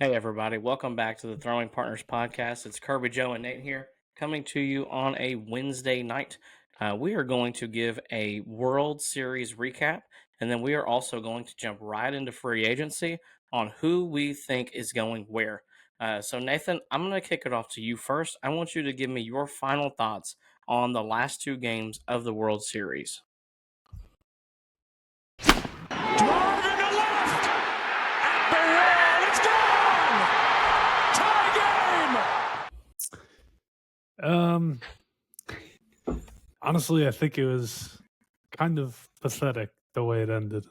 Hey, everybody. Welcome back to the Throwing Partners podcast. It's Kirby, Joe, and Nate here coming to you on a Wednesday night. We are going to give a World Series recap, and then we are also going to jump right into free agency on who we think is going where. So, Nathan, I'm going to kick it off to you first. I want you to give me your final thoughts on the last two games of the World Series. Drive into left. At the wall. It's gone. Tie game. Honestly, I think it was kind of pathetic the way it ended.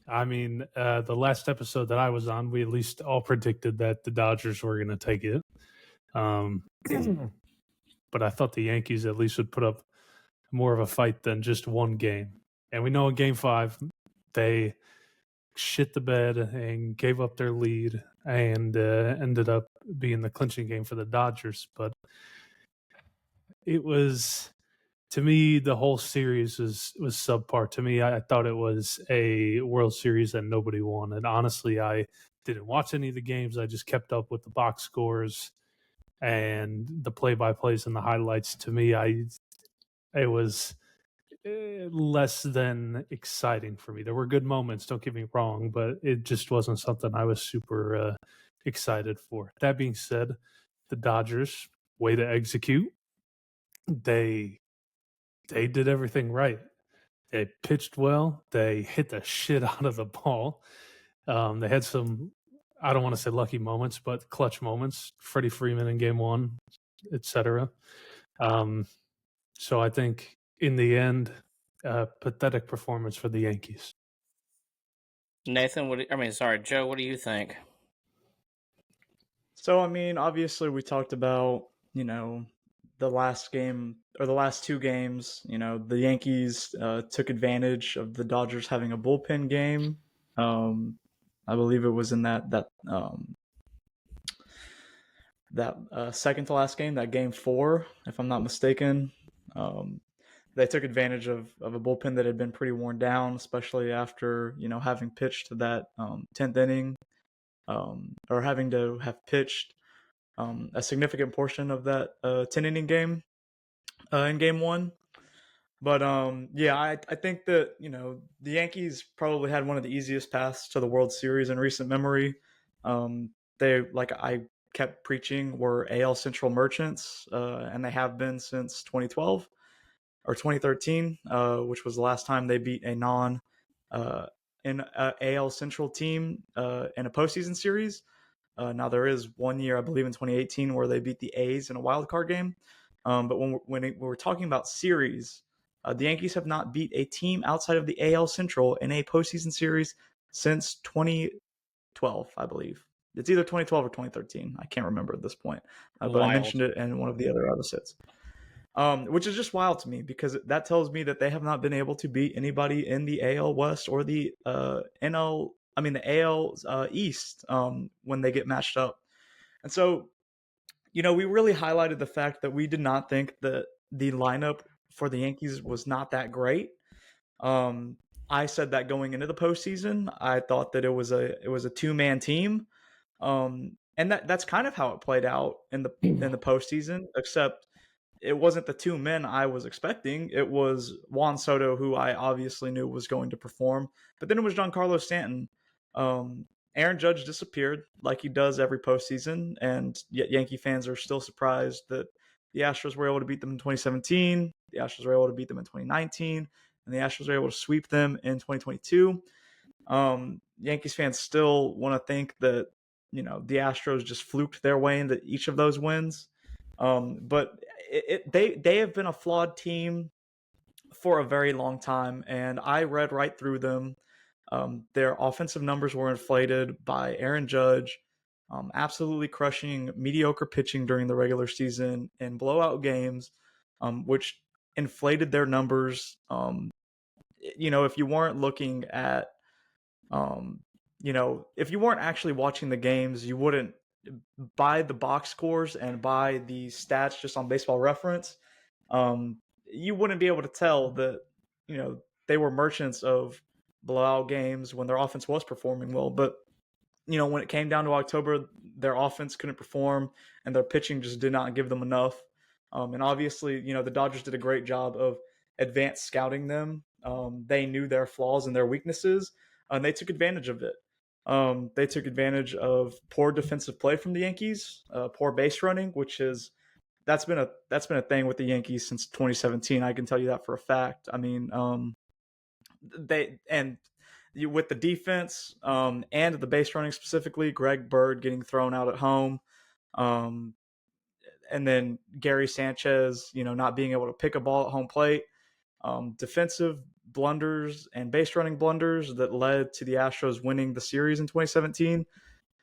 I mean, the last episode that I was on, we at least all predicted that the Dodgers were going to take it. But I thought the Yankees at least would put up more of a fight than just one game. And we know in Game 5, they shit the bed and gave up their lead and ended up being the clinching game for the Dodgers. But it was, to me, the whole series was subpar. To me, I thought it was a World Series that nobody won. And honestly, I didn't watch any of the games. I just kept up with the box scores and the play-by-plays and the highlights. To me, it was less than exciting for me. There were good moments, don't get me wrong, but it just wasn't something I was super excited for. That being said, the Dodgers, way to execute. They did everything right. They pitched well. They hit the shit out of the ball. They had some, I don't want to say lucky moments, but clutch moments. Freddie Freeman in Game 1, etc. So I think in the end, pathetic performance for the Yankees. Nathan, Joe, what do you think? So, obviously we talked about, the last game or the last two games. The Yankees took advantage of the Dodgers having a bullpen game. I believe it was in that second to last game, that Game 4, if I'm not mistaken. They took advantage of a bullpen that had been pretty worn down, especially after having pitched that 10th inning, or having to have pitched a significant portion of that 10 inning game in Game 1. But I think that the Yankees probably had one of the easiest paths to the World Series in recent memory. They, like I kept preaching, were AL Central merchants, and they have been since 2012 or 2013, which was the last time they beat a non AL Central team in a postseason series. Now there is 1 year, I believe in 2018, where they beat the A's in a wild card game. But when we're talking about series, the Yankees have not beat a team outside of the AL Central in a postseason series since 2012, I believe. It's either 2012 or 2013. I can't remember at this point, but I mentioned it in one of the other episodes. Which is just wild to me, because that tells me that they have not been able to beat anybody in the AL West or the the AL East when they get matched up. And so, we really highlighted the fact that we did not think that the lineup for the Yankees was not that great. I said that going into the postseason. I thought that it was a two-man team. And that's kind of how it played out in the postseason, except it wasn't the two men I was expecting. It was Juan Soto, who I obviously knew was going to perform, but then it was Giancarlo Stanton. Aaron Judge disappeared like he does every postseason, and yet Yankee fans are still surprised that the Astros were able to beat them in 2017, the Astros were able to beat them in 2019, and the Astros were able to sweep them in 2022. Yankees fans still want to think that, the Astros just fluked their way into each of those wins. But they have been a flawed team for a very long time, and I read right through them. Their offensive numbers were inflated by Aaron Judge absolutely crushing mediocre pitching during the regular season in blowout games, which inflated their numbers. If you weren't looking at, if you weren't actually watching the games, you wouldn't, by the box scores and by the stats just on Baseball Reference, you wouldn't be able to tell that, they were merchants of blowout games when their offense was performing well. But when it came down to October, their offense couldn't perform and their pitching just did not give them enough. And obviously, the Dodgers did a great job of advanced scouting them. They knew their flaws and their weaknesses, and they took advantage of it. They took advantage of poor defensive play from the Yankees, poor base running, which is that's been a thing with the Yankees since 2017. I can tell you that for a fact. I mean, with the defense and the base running specifically, Greg Bird getting thrown out at home, and then Gary Sanchez, not being able to pick a ball at home plate, defensive blunders and base running blunders that led to the Astros winning the series in 2017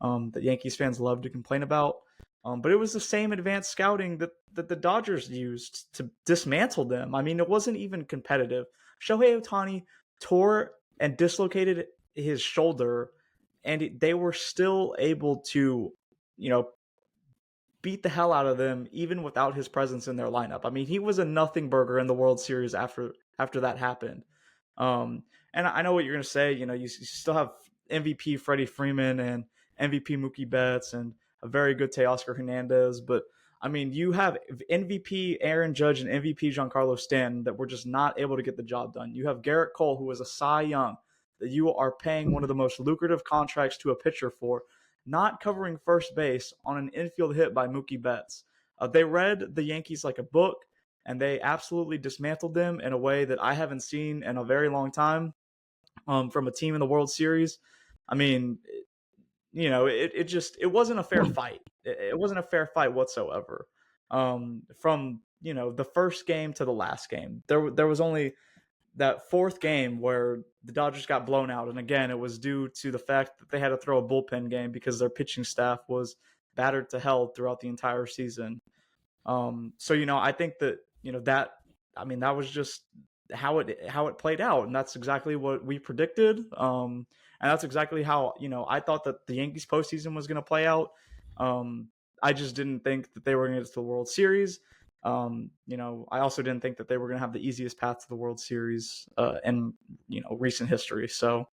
that Yankees fans love to complain about. But it was the same advanced scouting that the Dodgers used to dismantle them. I mean, it wasn't even competitive. Shohei Ohtani tore and dislocated his shoulder, and they were still able to, beat the hell out of them even without his presence in their lineup. I mean, he was a nothing burger in the World Series after that happened. And I know what you're going to say. You still have MVP Freddie Freeman and MVP Mookie Betts and a very good Teoscar Hernandez, but I mean, you have MVP Aaron Judge and MVP Giancarlo Stanton that were just not able to get the job done. You have Garrett Cole, who was a Cy Young, that you are paying one of the most lucrative contracts to a pitcher for, not covering first base on an infield hit by Mookie Betts. They read the Yankees like a book, and they absolutely dismantled them in a way that I haven't seen in a very long time from a team in the World Series. I mean, it wasn't a fair fight. It wasn't a fair fight whatsoever. From the first game to the last game, there was only that fourth game where the Dodgers got blown out, and again, it was due to the fact that they had to throw a bullpen game because their pitching staff was battered to hell throughout the entire season. So I think that that was just how it played out, and that's exactly what we predicted. And that's exactly how I thought that the Yankees postseason was going to play out. I just didn't think that they were going to get to the World Series. I also didn't think that they were going to have the easiest path to the World Series in recent history. So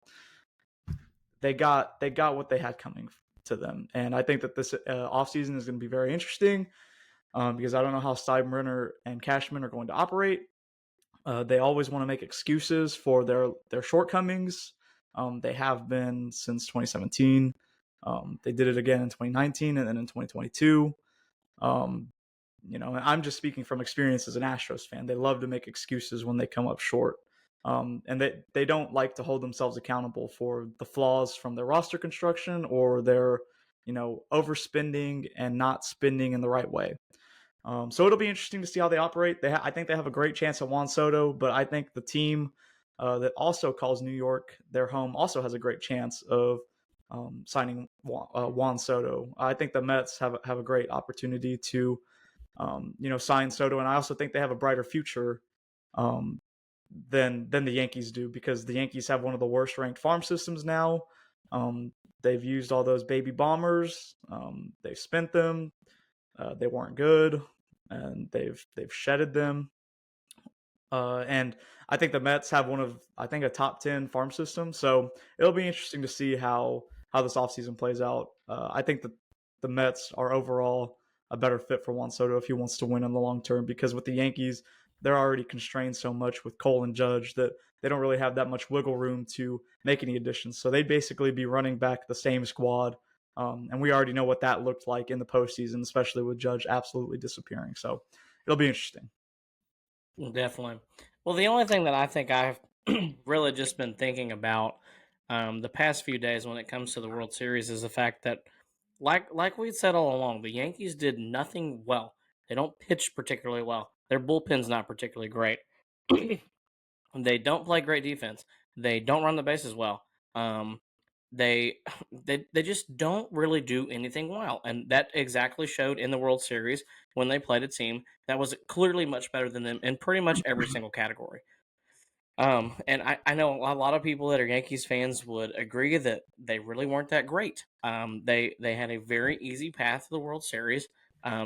they got what they had coming to them, and I think that this offseason is going to be very interesting because I don't know how Steinbrenner and Cashman are going to operate. They always want to make excuses for their shortcomings. They have been since 2017. They did it again in 2019 and then in 2022. And I'm just speaking from experience as an Astros fan. They love to make excuses when they come up short. And they don't like to hold themselves accountable for the flaws from their roster construction or their, overspending and not spending in the right way. So it'll be interesting to see how they operate. I think they have a great chance at Juan Soto, but I think the team that also calls New York their home also has a great chance of signing Juan Soto. I think the Mets have a great opportunity to sign Soto, and I also think they have a brighter future than the Yankees do, because the Yankees have one of the worst ranked farm systems now. They've used all those baby bombers. They've spent them. They weren't good, and they've shedded them. And I think the Mets have a top 10 farm system. So it'll be interesting to see how this offseason plays out. I think that the Mets are overall a better fit for Juan Soto if he wants to win in the long term, because with the Yankees, they're already constrained so much with Cole and Judge that they don't really have that much wiggle room to make any additions. So they'd basically be running back the same squad. And we already know what that looked like in the postseason, especially with Judge absolutely disappearing. So it'll be interesting. Definitely. Well, the only thing that I think I've really just been thinking about the past few days when it comes to the World Series is the fact that, like we said all along, the Yankees did nothing well. They don't pitch particularly well. Their bullpen's not particularly great. They don't play great defense. They don't run the bases well. They just don't really do anything well, and that exactly showed in the World Series when they played a team that was clearly much better than them in pretty much every single category. And I know a lot of people that are Yankees fans would agree that they really weren't that great. They had a very easy path to the World Series.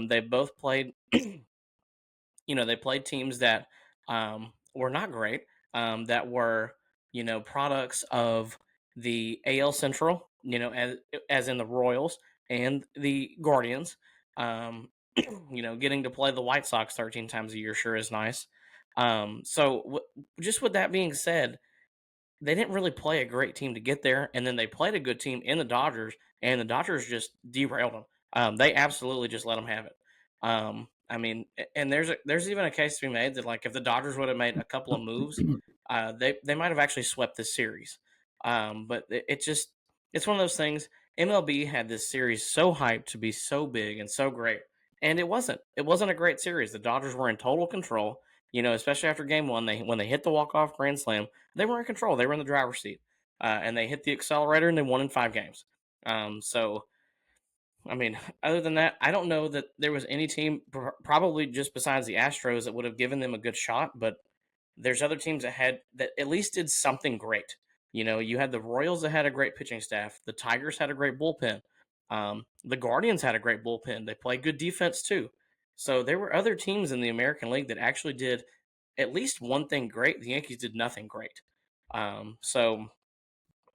They both played, they played teams that were not great, that were, products of the AL Central as in the Royals and the Guardians. Um, getting to play the White Sox 13 times a year sure is nice. Just with that being said, they didn't really play a great team to get there, and then they played a good team in the Dodgers, and the Dodgers just derailed them. They absolutely just let them have it. And there's even a case to be made that like if the Dodgers would have made a couple of moves, they might have actually swept this series. But it's one of those things. MLB had this series so hyped to be so big and so great, and it wasn't. It wasn't a great series. The Dodgers were in total control. Especially after Game 1, when they hit the walk off grand slam, they were in control. They were in the driver's seat, and they hit the accelerator and they won in 5 games. So, I mean, other than that, I don't know that there was any team, probably just besides the Astros, that would have given them a good shot. But there's other teams that at least did something great. You had the Royals that had a great pitching staff. The Tigers had a great bullpen. The Guardians had a great bullpen. They played good defense too. So there were other teams in the American League that actually did at least one thing great. The Yankees did nothing great. So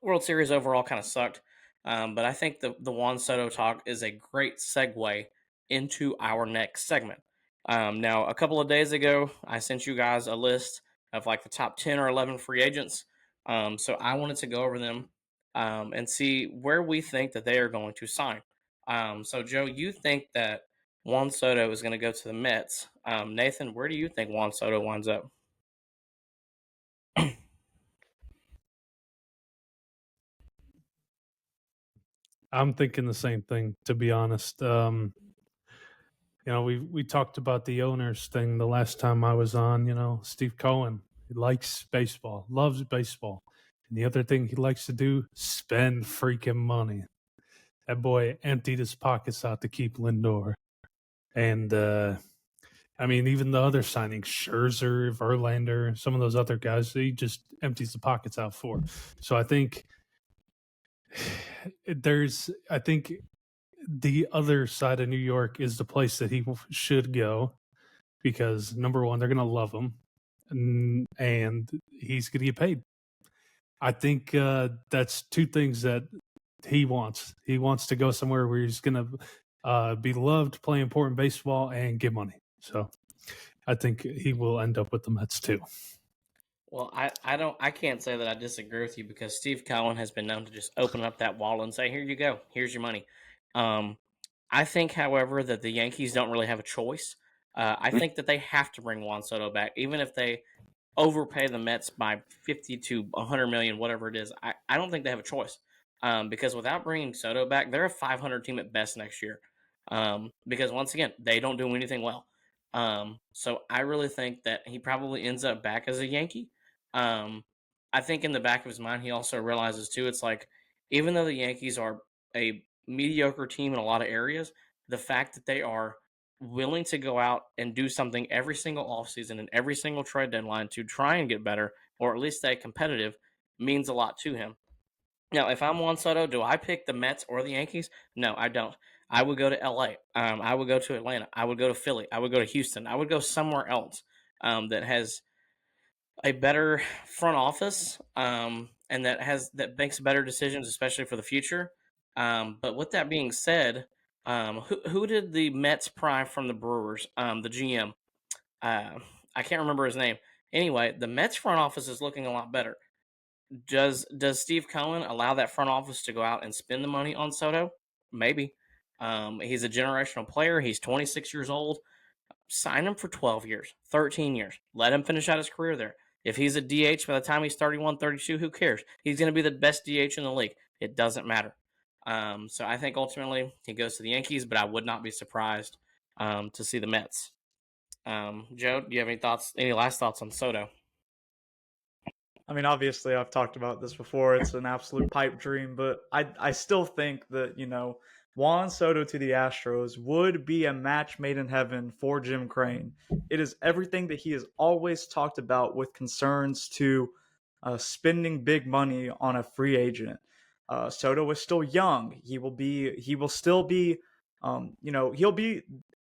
World Series overall kind of sucked. But I think the Juan Soto talk is a great segue into our next segment. Now, a couple of days ago, I sent you guys a list of like the top 10 or 11 free agents. So I wanted to go over them and see where we think that they are going to sign. So, Joe, you think that Juan Soto is going to go to the Mets. Nathan, where do you think Juan Soto winds up? I'm thinking the same thing, to be honest. We talked about the owners thing the last time I was on. Steve Cohen, he likes baseball, loves baseball. And the other thing he likes to do, spend freaking money. That boy emptied his pockets out to keep Lindor. And, even the other signings, Scherzer, Verlander, some of those other guys, he just empties the pockets out for. So I think the other side of New York is the place that he should go because number one, they're going to love him and he's going to get paid. I think that's two things that he wants. He wants to go somewhere where he's going to be loved, play important baseball, and get money. So I think he will end up with the Mets too. Well, I can't say that I disagree with you because Steve Cohen has been known to just open up that wall and say, "Here you go, here's your money." I think, however, that the Yankees don't really have a choice. I think that they have to bring Juan Soto back, even if they overpay the Mets by 50 to 100 million, whatever it is. I don't think they have a choice because without bringing Soto back, they're a 500 team at best next year. Because once again, they don't do anything well. So I really think that he probably ends up back as a Yankee. I think in the back of his mind, he also realizes too, it's like, even though the Yankees are a mediocre team in a lot of areas, the fact that they are willing to go out and do something every single offseason and every single trade deadline to try and get better, or at least stay competitive, means a lot to him. Now, if I'm Juan Soto, do I pick the Mets or the Yankees? No, I don't. I would go to LA. I would go to Atlanta. I would go to Philly. I would go to Houston. I would go somewhere else that has a better front office and that makes better decisions, especially for the future. But with that being said, who did the Mets pry from the Brewers? The GM. I can't remember his name. Anyway, the Mets front office is looking a lot better. Does Steve Cohen allow that front office to go out and spend the money on Soto? Maybe. He's a generational player. He's 26 years old. Sign him for 12 years, 13 years. Let him finish out his career there. If he's a DH by the time he's 31, 32, who cares? He's going to be the best DH in the league. It doesn't matter. So I think ultimately he goes to the Yankees, but I would not be surprised to see the Mets. Joe, do you have any last thoughts on Soto? Obviously, I've talked about this before. It's an absolute pipe dream, but I still think that, Juan Soto to the Astros would be a match made in heaven for Jim Crane. It is everything that he has always talked about with concerns to spending big money on a free agent. Soto is still young. He will still be, he'll be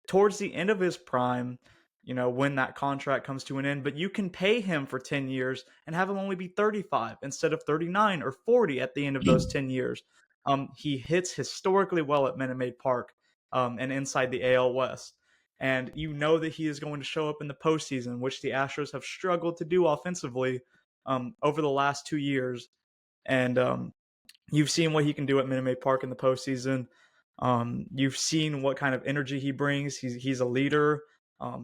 towards the end of his prime, when that contract comes to an end, but you can pay him for 10 years and have him only be 35 instead of 39 or 40 at the end of those 10 years. he hits historically well at Minute Maid Park and inside the AL West. And you know that he is going to show up in the postseason, which the Astros have struggled to do offensively over the last 2 years. And you've seen what he can do at Minute Maid Park in the postseason. You've seen what kind of energy he brings. He's a leader.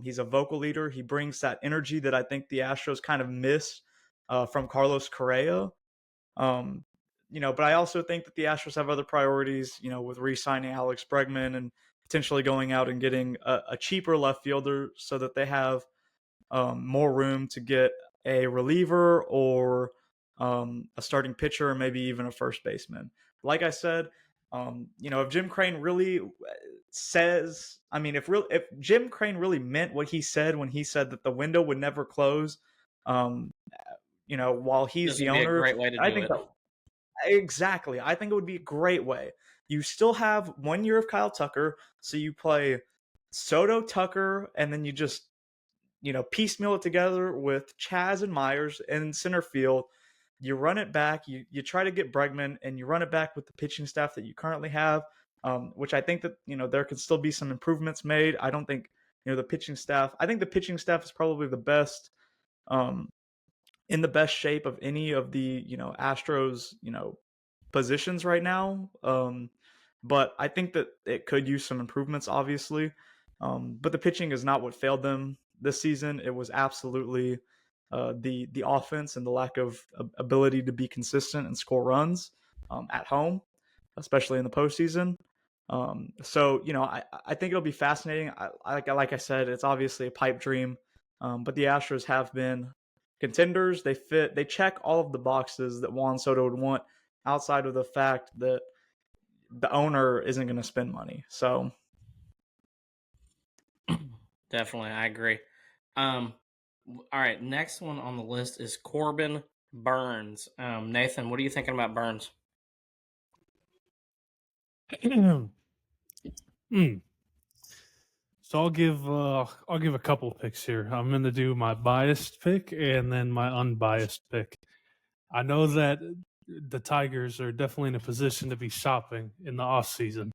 He's a vocal leader. He brings that energy that I think the Astros kind of miss from Carlos Correa. But I also think that the Astros have other priorities, with re-signing Alex Bregman and potentially going out and getting a cheaper left fielder so that they have more room to get a reliever or a starting pitcher or maybe even a first baseman. Like I said, if Jim Crane really says, if Jim Crane really meant what he said when he said that the window would never close, while he's This the would be a owner, great way to I do think it. that exactly. I think it would be a great way. You still have 1 year of Kyle Tucker, so you play Soto, Tucker, and then you just piecemeal it together with Chaz and Myers in center field. You run it back. You try to get Bregman, and you run it back with the pitching staff that you currently have, which I think that there could still be some improvements made. I don't think the pitching staff. I think the pitching staff is probably the best, in the best shape of any of the Astros positions right now. But I think that it could use some improvements, obviously. But the pitching is not what failed them this season. It was absolutely the offense and the lack of ability to be consistent and score runs at home, especially in the postseason. I think it'll be fascinating. Like I said, it's obviously a pipe dream, but the Astros have been contenders. They check all of the boxes that Juan Soto would want, outside of the fact that the owner isn't going to spend money. So Definitely, I agree. All right, next one on the list is Corbin Burns. Nathan, what are you thinking about Burns? So I'll give a couple picks here. I'm going to do my biased pick and then my unbiased pick. I know that the Tigers are definitely in a position to be shopping in the off season,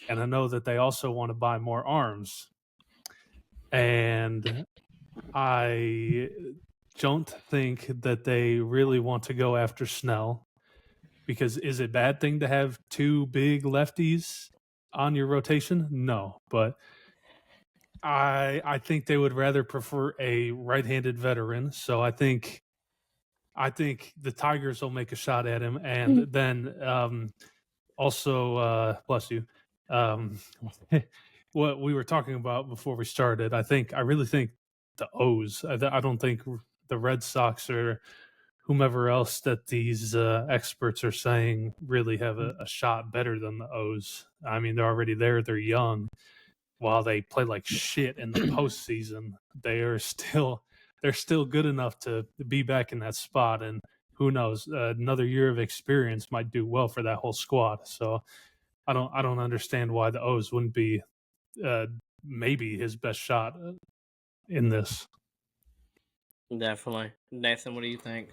and I know that they also want to buy more arms. And I don't think that they really want to go after Snell, because is it a bad thing to have two big lefties on your rotation? No, but I think they would rather prefer a right-handed veteran. So I think the Tigers will make a shot at him, and then also bless you. What we were talking about before we started, I really think the O's. I don't think the Red Sox or whomever else that these experts are saying really have a shot better than the O's. I mean, they're already there. They're young. While they play like shit in the postseason, they're still good enough to be back in that spot. And who knows, another year of experience might do well for that whole squad. So I don't understand why the O's wouldn't be maybe his best shot in this. Definitely. Nathan, what do you think?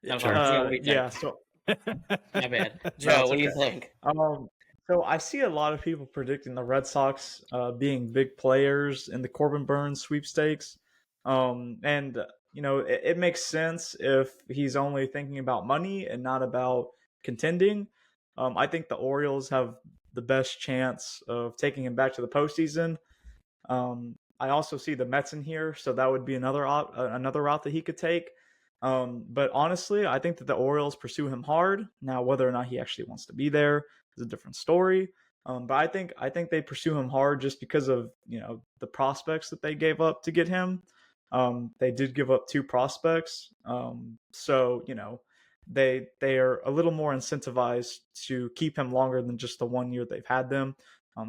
Yeah, Joe, what do you think? yeah. So My bad. No, Joe, it's what do you okay. think? So I see a lot of people predicting the Red Sox being big players in the Corbin Burns sweepstakes, and it makes sense if he's only thinking about money and not about contending. I think the Orioles have the best chance of taking him back to the postseason. I also see the Mets in here, so that would be another route that he could take. But honestly, I think that the Orioles pursue him hard. Now, whether or not he actually wants to be there is a different story. But I think they pursue him hard just because of the prospects that they gave up to get him. They did give up two prospects, so they are a little more incentivized to keep him longer than just the 1 year they've had them.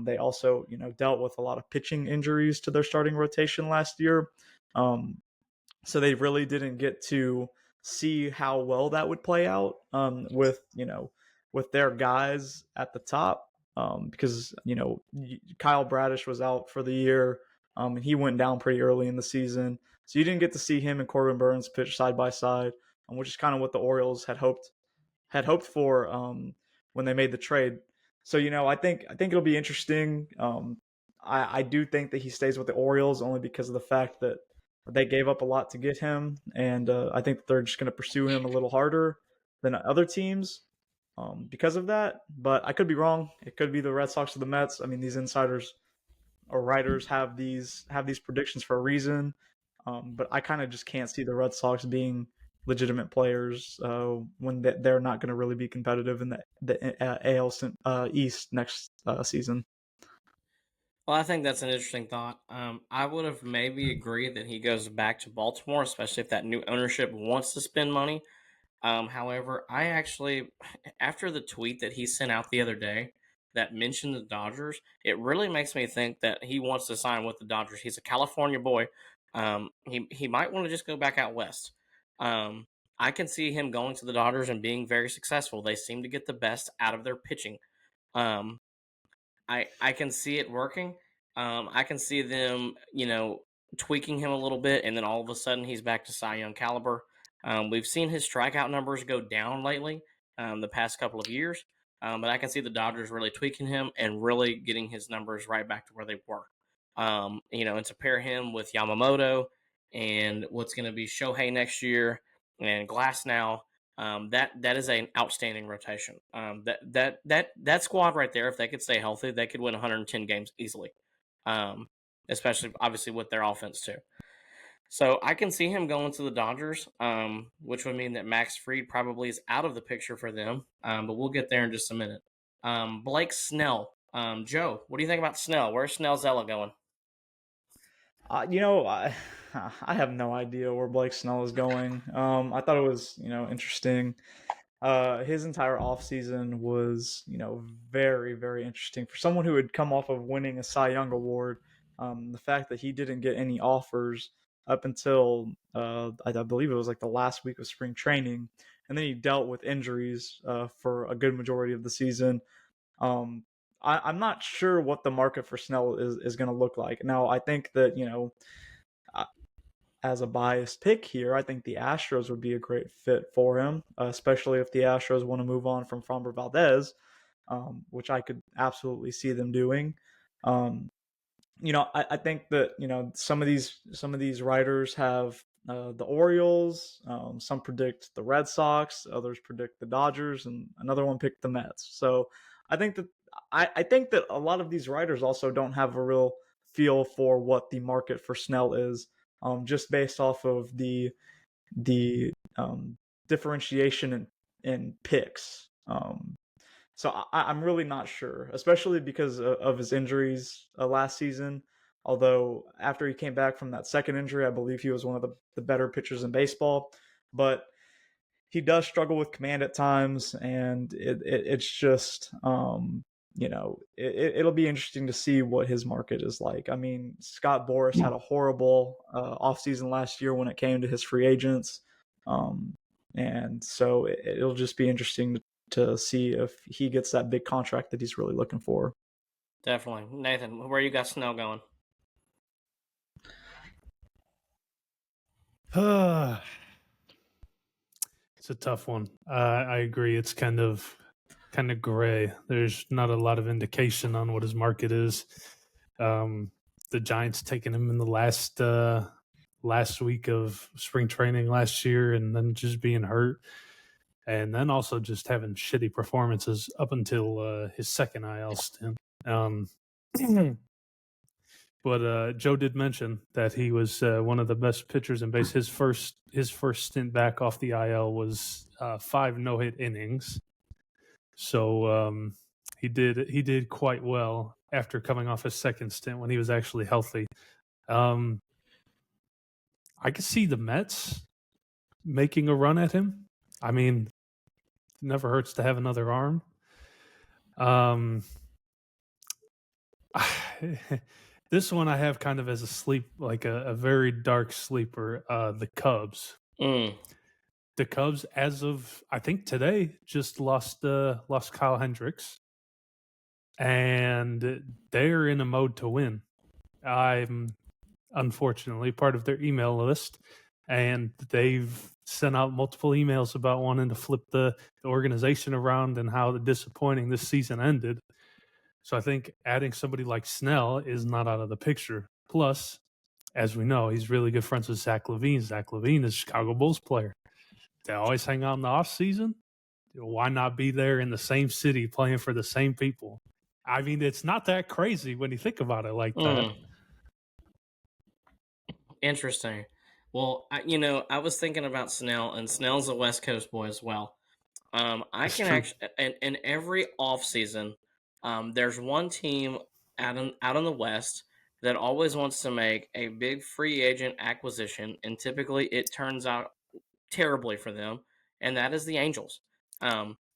They also dealt with a lot of pitching injuries to their starting rotation last year. So they really didn't get to see how well that would play out with their guys at the top, because Kyle Bradish was out for the year, and he went down pretty early in the season, so you didn't get to see him and Corbin Burns pitch side by side, which is kind of what the Orioles had had hoped for when they made the trade. So I think it'll be interesting. I do think that he stays with the Orioles only because of the fact that they gave up a lot to get him, and I think that they're just going to pursue him a little harder than other teams because of that. But I could be wrong. It could be the Red Sox or the Mets. I mean, these insiders or writers have these predictions for a reason. But I kind of just can't see the Red Sox being legitimate players when they're not going to really be competitive in the AL East next season. Well, I think that's an interesting thought. I would have maybe agreed that he goes back to Baltimore, especially if that new ownership wants to spend money. However, I actually, after the tweet that he sent out the other day that mentioned the Dodgers, it really makes me think that he wants to sign with the Dodgers. He's a California boy. He might want to just go back out west. I can see him going to the Dodgers and being very successful. They seem to get the best out of their pitching. Um, I can see it working. I can see them, tweaking him a little bit, and then all of a sudden he's back to Cy Young caliber. We've seen his strikeout numbers go down lately, the past couple of years, but I can see the Dodgers really tweaking him and really getting his numbers right back to where they were. And to pair him with Yamamoto and what's going to be Shohei next year and Glass now. That is an outstanding rotation. That squad right there, if they could stay healthy, they could win 110 games easily. Especially obviously with their offense too. So I can see him going to the Dodgers, which would mean that Max Fried probably is out of the picture for them. But we'll get there in just a minute. Blake Snell, Joe, what do you think about Snell? Where's Snellzella going? I have no idea where Blake Snell is going. I thought it was interesting. His entire offseason was very, very interesting for someone who had come off of winning a Cy Young award. The fact that he didn't get any offers up until I believe it was like the last week of spring training, and then he dealt with injuries for a good majority of the season. I'm not sure what the market for Snell is going to look like. Now, I think that, as a biased pick here, I think the Astros would be a great fit for him, especially if the Astros want to move on from Framber Valdez, which I could absolutely see them doing. I think that some of these writers have the Orioles. Some predict the Red Sox, others predict the Dodgers, and another one picked the Mets. So I think that a lot of these writers also don't have a real feel for what the market for Snell is, just based off of the differentiation in picks. So I'm really not sure, especially because of his injuries last season. Although after he came back from that second injury, I believe he was one of the better pitchers in baseball. But he does struggle with command at times, and it's just it'll be interesting to see what his market is like. I mean, Scott Boras had a horrible offseason last year when it came to his free agents, and so it'll just be interesting to see if he gets that big contract that he's really looking for. Definitely. Nathan, where you got Snell going? It's a tough one. I agree. It's kind of gray. There's not a lot of indication on what his market is. The Giants taking him in the last week of spring training last year, and then just being hurt, and then also just having shitty performances up until his second IL stint. But Joe did mention that he was one of the best pitchers in base. His first stint back off the IL was 5 no-hit innings. So he did quite well after coming off his second stint when he was actually healthy. I could see the Mets making a run at him. I mean, it never hurts to have another arm. This one I have kind of as a very dark sleeper. The Cubs. The Cubs, as of I think today, just lost Kyle Hendricks, and they're in a mode to win. I'm unfortunately part of their email list, and they've sent out multiple emails about wanting to flip the organization around and how disappointing this season ended. So I think adding somebody like Snell is not out of the picture. Plus, as we know, he's really good friends with Zach LaVine. Zach LaVine is a Chicago Bulls player. They always hang out in the offseason. Why not be there in the same city playing for the same people? I mean, it's not that crazy when you think about it like that. Interesting. Well, I was thinking about Snell, and Snell's a West Coast boy as well. I That's can true. actually, in every offseason, there's one team out in the West that always wants to make a big free agent acquisition, and typically it turns out terribly for them, and that is the Angels.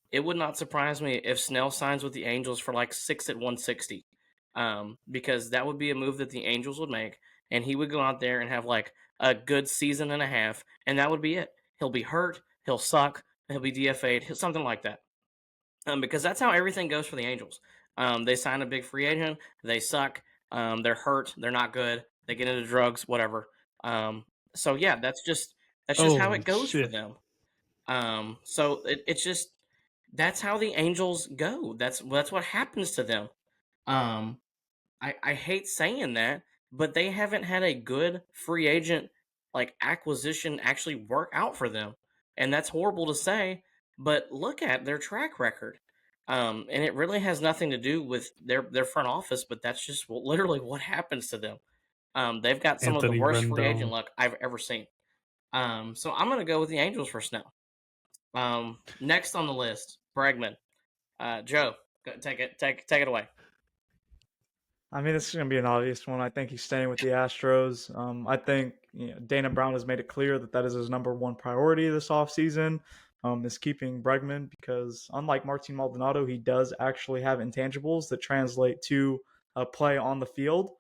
It would not surprise me if Snell signs with the Angels for like 6 at 160, because that would be a move that the Angels would make, and he would go out there and have like a good season and a half, and that would be it. He'll be hurt, he'll suck, he'll be DFA'd, something like that. Because that's how everything goes for the Angels. They sign a big free agent, they suck, they're hurt, they're not good, they get into drugs, whatever. So yeah, that's just how Holy it goes for shit. them. So it's just that's how the Angels go. That's what happens to them. Um, I hate saying that, but they haven't had a good free agent like acquisition actually work out for them, and that's horrible to say. But look at their track record, and it really has nothing to do with their front office, but that's just literally what happens to them. They've got some of the Anthony worst free agent Rendon. luck I've ever seen. So I'm gonna go with the Angels for Snell. Next on the list, Bregman. Joe, take it away. I mean, this is going to be an obvious one. I think he's staying with the Astros. I think Dana Brown has made it clear that is his number one priority this offseason, is keeping Bregman because unlike Martin Maldonado, he does actually have intangibles that translate to play on the field.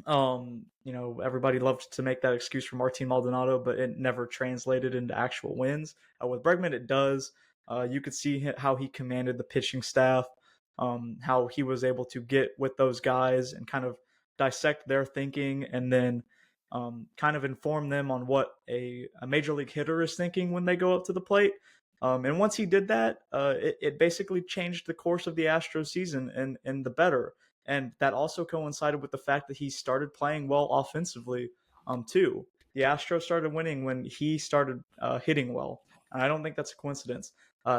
Everybody loved to make that excuse for Martin Maldonado, but it never translated into actual wins. With Bregman, it does. You could see how he commanded the pitching staff, how he was able to get with those guys and kind of dissect their thinking and then kind of inform them on what a major league hitter is thinking when they go up to the plate. And once he did that, it basically changed the course of the Astros season and the better. And that also coincided with the fact that he started playing well offensively, too. The Astros started winning when he started hitting well. And I don't think that's a coincidence.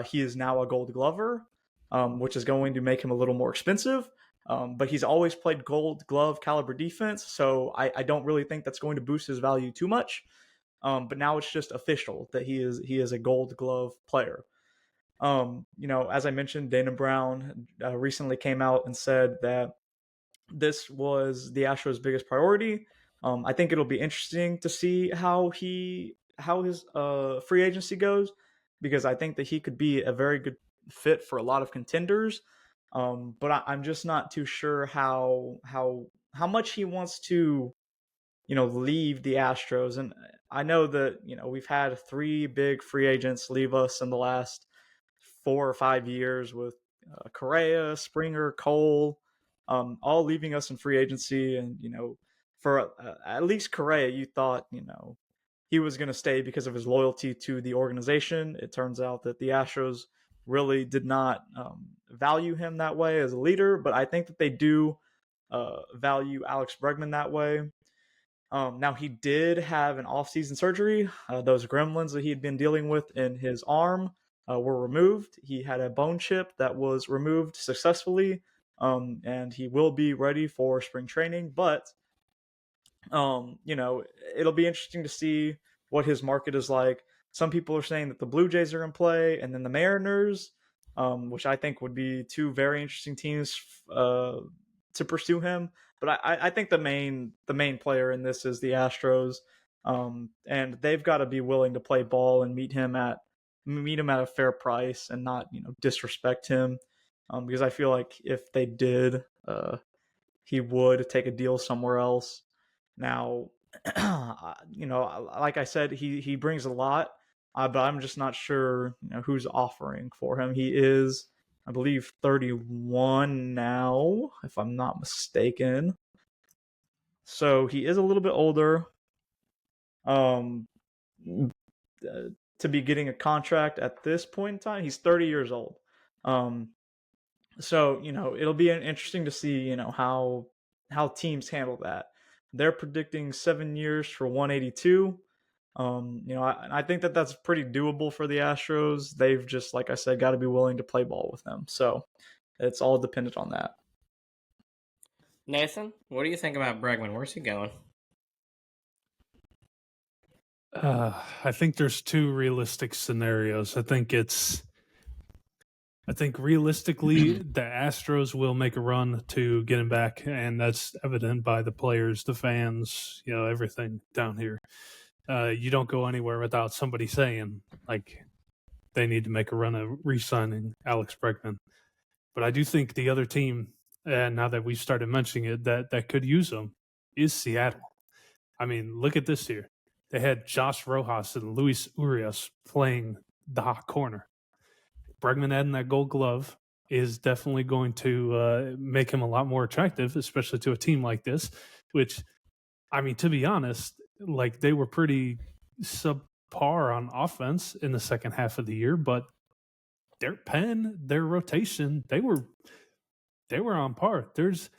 He is now a Gold Glover, which is going to make him a little more expensive. But he's always played Gold Glove caliber defense, so I don't really think that's going to boost his value too much. But now it's just official that he is a Gold Glove player. As I mentioned, Dana Brown recently came out and said that this was the Astros' biggest priority. I think it'll be interesting to see how his free agency goes, because I think that he could be a very good fit for a lot of contenders. But I'm just not too sure how much he wants to leave the Astros. And I know that we've had 3 big free agents leave us in the last 4 or 5 years with Correa, Springer, Cole, all leaving us in free agency. And for at least Correa, you thought he was going to stay because of his loyalty to the organization. It turns out that the Astros really did not value him that way as a leader, but I think that they do value Alex Bregman that way. Now, he did have an off-season surgery. Those gremlins that he had been dealing with in his arm were removed. He had a bone chip that was removed successfully, and he will be ready for spring training. But, it'll be interesting to see what his market is like. Some people are saying that the Blue Jays are in play, and then the Mariners, which I think would be 2 very interesting teams to pursue him. But I think the main player in this is the Astros, and they've got to be willing to play ball and meet him at a fair price and not disrespect him, because I feel like if they did, he would take a deal somewhere else. Now, like I said, he brings a lot, but I'm just not sure who's offering for him. He is, I believe, 31 now, if I'm not mistaken. So he is a little bit older. to be getting a contract at this point in time. He's 30 years old. So it'll be interesting to see how teams handle that. They're predicting 7 years for 182. I think that's pretty doable for the Astros. They've just, like I said, got to be willing to play ball with them. So it's all dependent on that. Nathan, what do you think about Bregman? Where's he going? I think there's two realistic scenarios. I think realistically the Astros will make a run to get him back, and that's evident by the players, the fans, everything down here. You don't go anywhere without somebody saying like they need to make a run of re-signing Alex Bregman. But I do think the other team, and now that we've started mentioning it, that could use him is Seattle. I mean, look at this here. They had Josh Rojas and Luis Urias playing the hot corner. Bregman adding that gold glove is definitely going to make him a lot more attractive, especially to a team like this, which, I mean, to be honest, like they were pretty subpar on offense in the second half of the year, but their pen, their rotation, they were on par. There's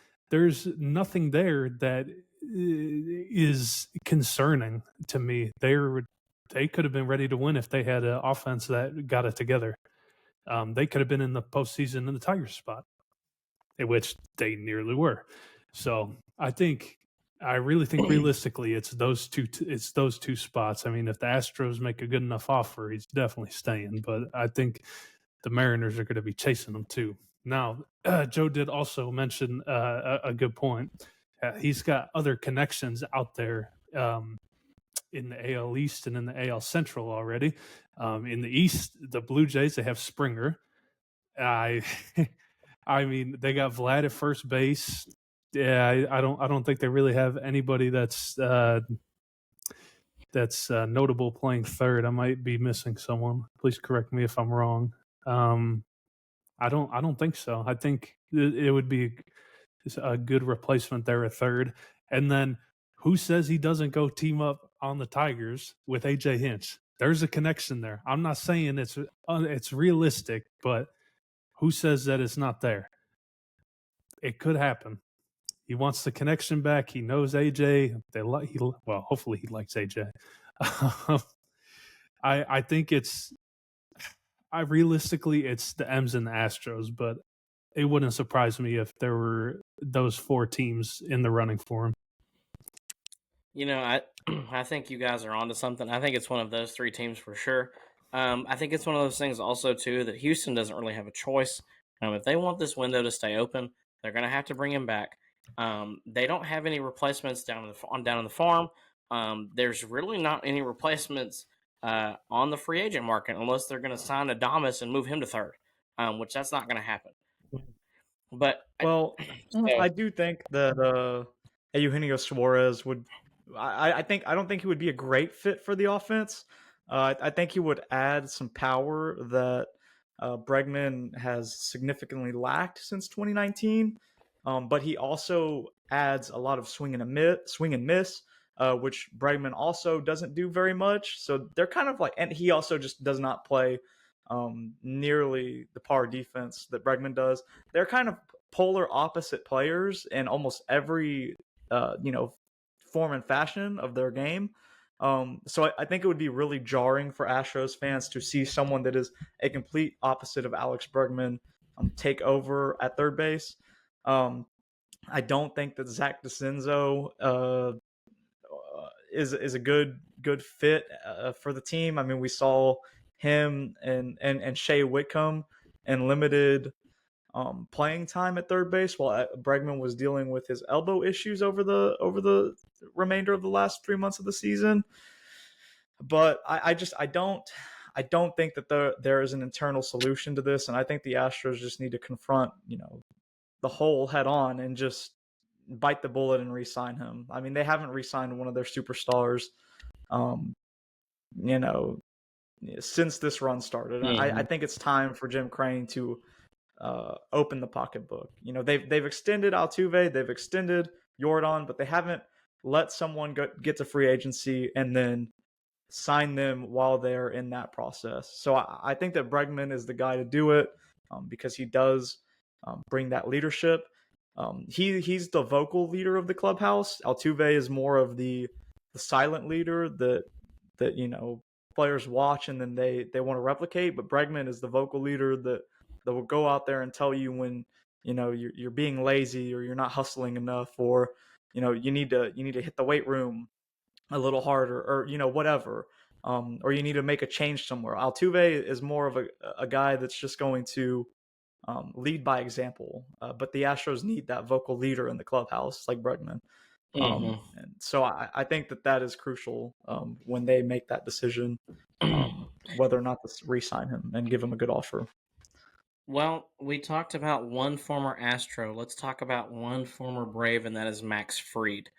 nothing there that is concerning to me. They could have been ready to win if they had an offense that got it together. They could have been in the postseason in the Tigers spot, in which they nearly were. So I really think realistically it's those two spots. I mean, if the Astros make a good enough offer, he's definitely staying. But I think the Mariners are going to be chasing him too. Now, Joe did also mention a good point. He's got other connections out there in the AL East and in the AL Central already. In the East, the Blue Jays, they have Springer. I mean, they got Vlad at first base. Yeah, I don't think they really have anybody that's notable playing third. I might be missing someone. Please correct me if I'm wrong. I don't think so. I think it would be a good replacement there at third. And then who says he doesn't go team up on the Tigers with AJ Hinch? There's a connection there. I'm not saying it's realistic, but who says that it's not there? It could happen. He wants the connection back. He knows AJ. Hopefully he likes AJ. I think realistically it's the M's and the Astros, but it wouldn't surprise me if there were those four teams in the running for him. I think you guys are onto something. I think it's one of those three teams for sure. I think it's one of those things also too that Houston doesn't really have a choice. If they want this window to stay open, they're going to have to bring him back. They don't have any replacements down in the farm. There's really not any replacements on the free agent market unless they're going to sign Adames and move him to third, which that's not going to happen. But I do think that Eugenio Suarez would. I don't think he would be a great fit for the offense. I think he would add some power that Bregman has significantly lacked since 2019. But he also adds a lot of swing and miss, which Bregman also doesn't do very much. So they're kind of like, and he also just does not play nearly the par defense that Bregman does. They're kind of polar opposite players in almost every form and fashion of their game. So I think it would be really jarring for Astros fans to see someone that is a complete opposite of Alex Bregman take over at third base. I don't think that Zach DeCinzo is a good fit for the team. I mean, we saw him and Shea Whitcomb in limited playing time at third base while Bregman was dealing with his elbow issues over the remainder of the last 3 months of the season. But I don't think that there is an internal solution to this, and I think the Astros just need to confront the hole head on and just bite the bullet and re-sign him. I mean, they haven't re-signed one of their superstars, since this run started. Mm-hmm. I think it's time for Jim Crane to open the pocketbook. They've extended Altuve, they've extended Jordan, but they haven't let someone get to free agency and then sign them while they're in that process. So I think that Bregman is the guy to do it because he does bring that leadership. He's the vocal leader of the clubhouse. Altuve is more of the silent leader that players watch and then they want to replicate. But Bregman is the vocal leader that will go out there and tell you when you're being lazy or you're not hustling enough, or you need to hit the weight room a little harder, or whatever, or you need to make a change somewhere. Altuve is more of a guy that's just going to lead by example, but the Astros need that vocal leader in the clubhouse like Bregman. And so I think that is crucial when they make that decision, whether or not to re-sign him and give him a good offer. Well, we talked about one former Astro. Let's talk about one former Brave, and that is Max Fried.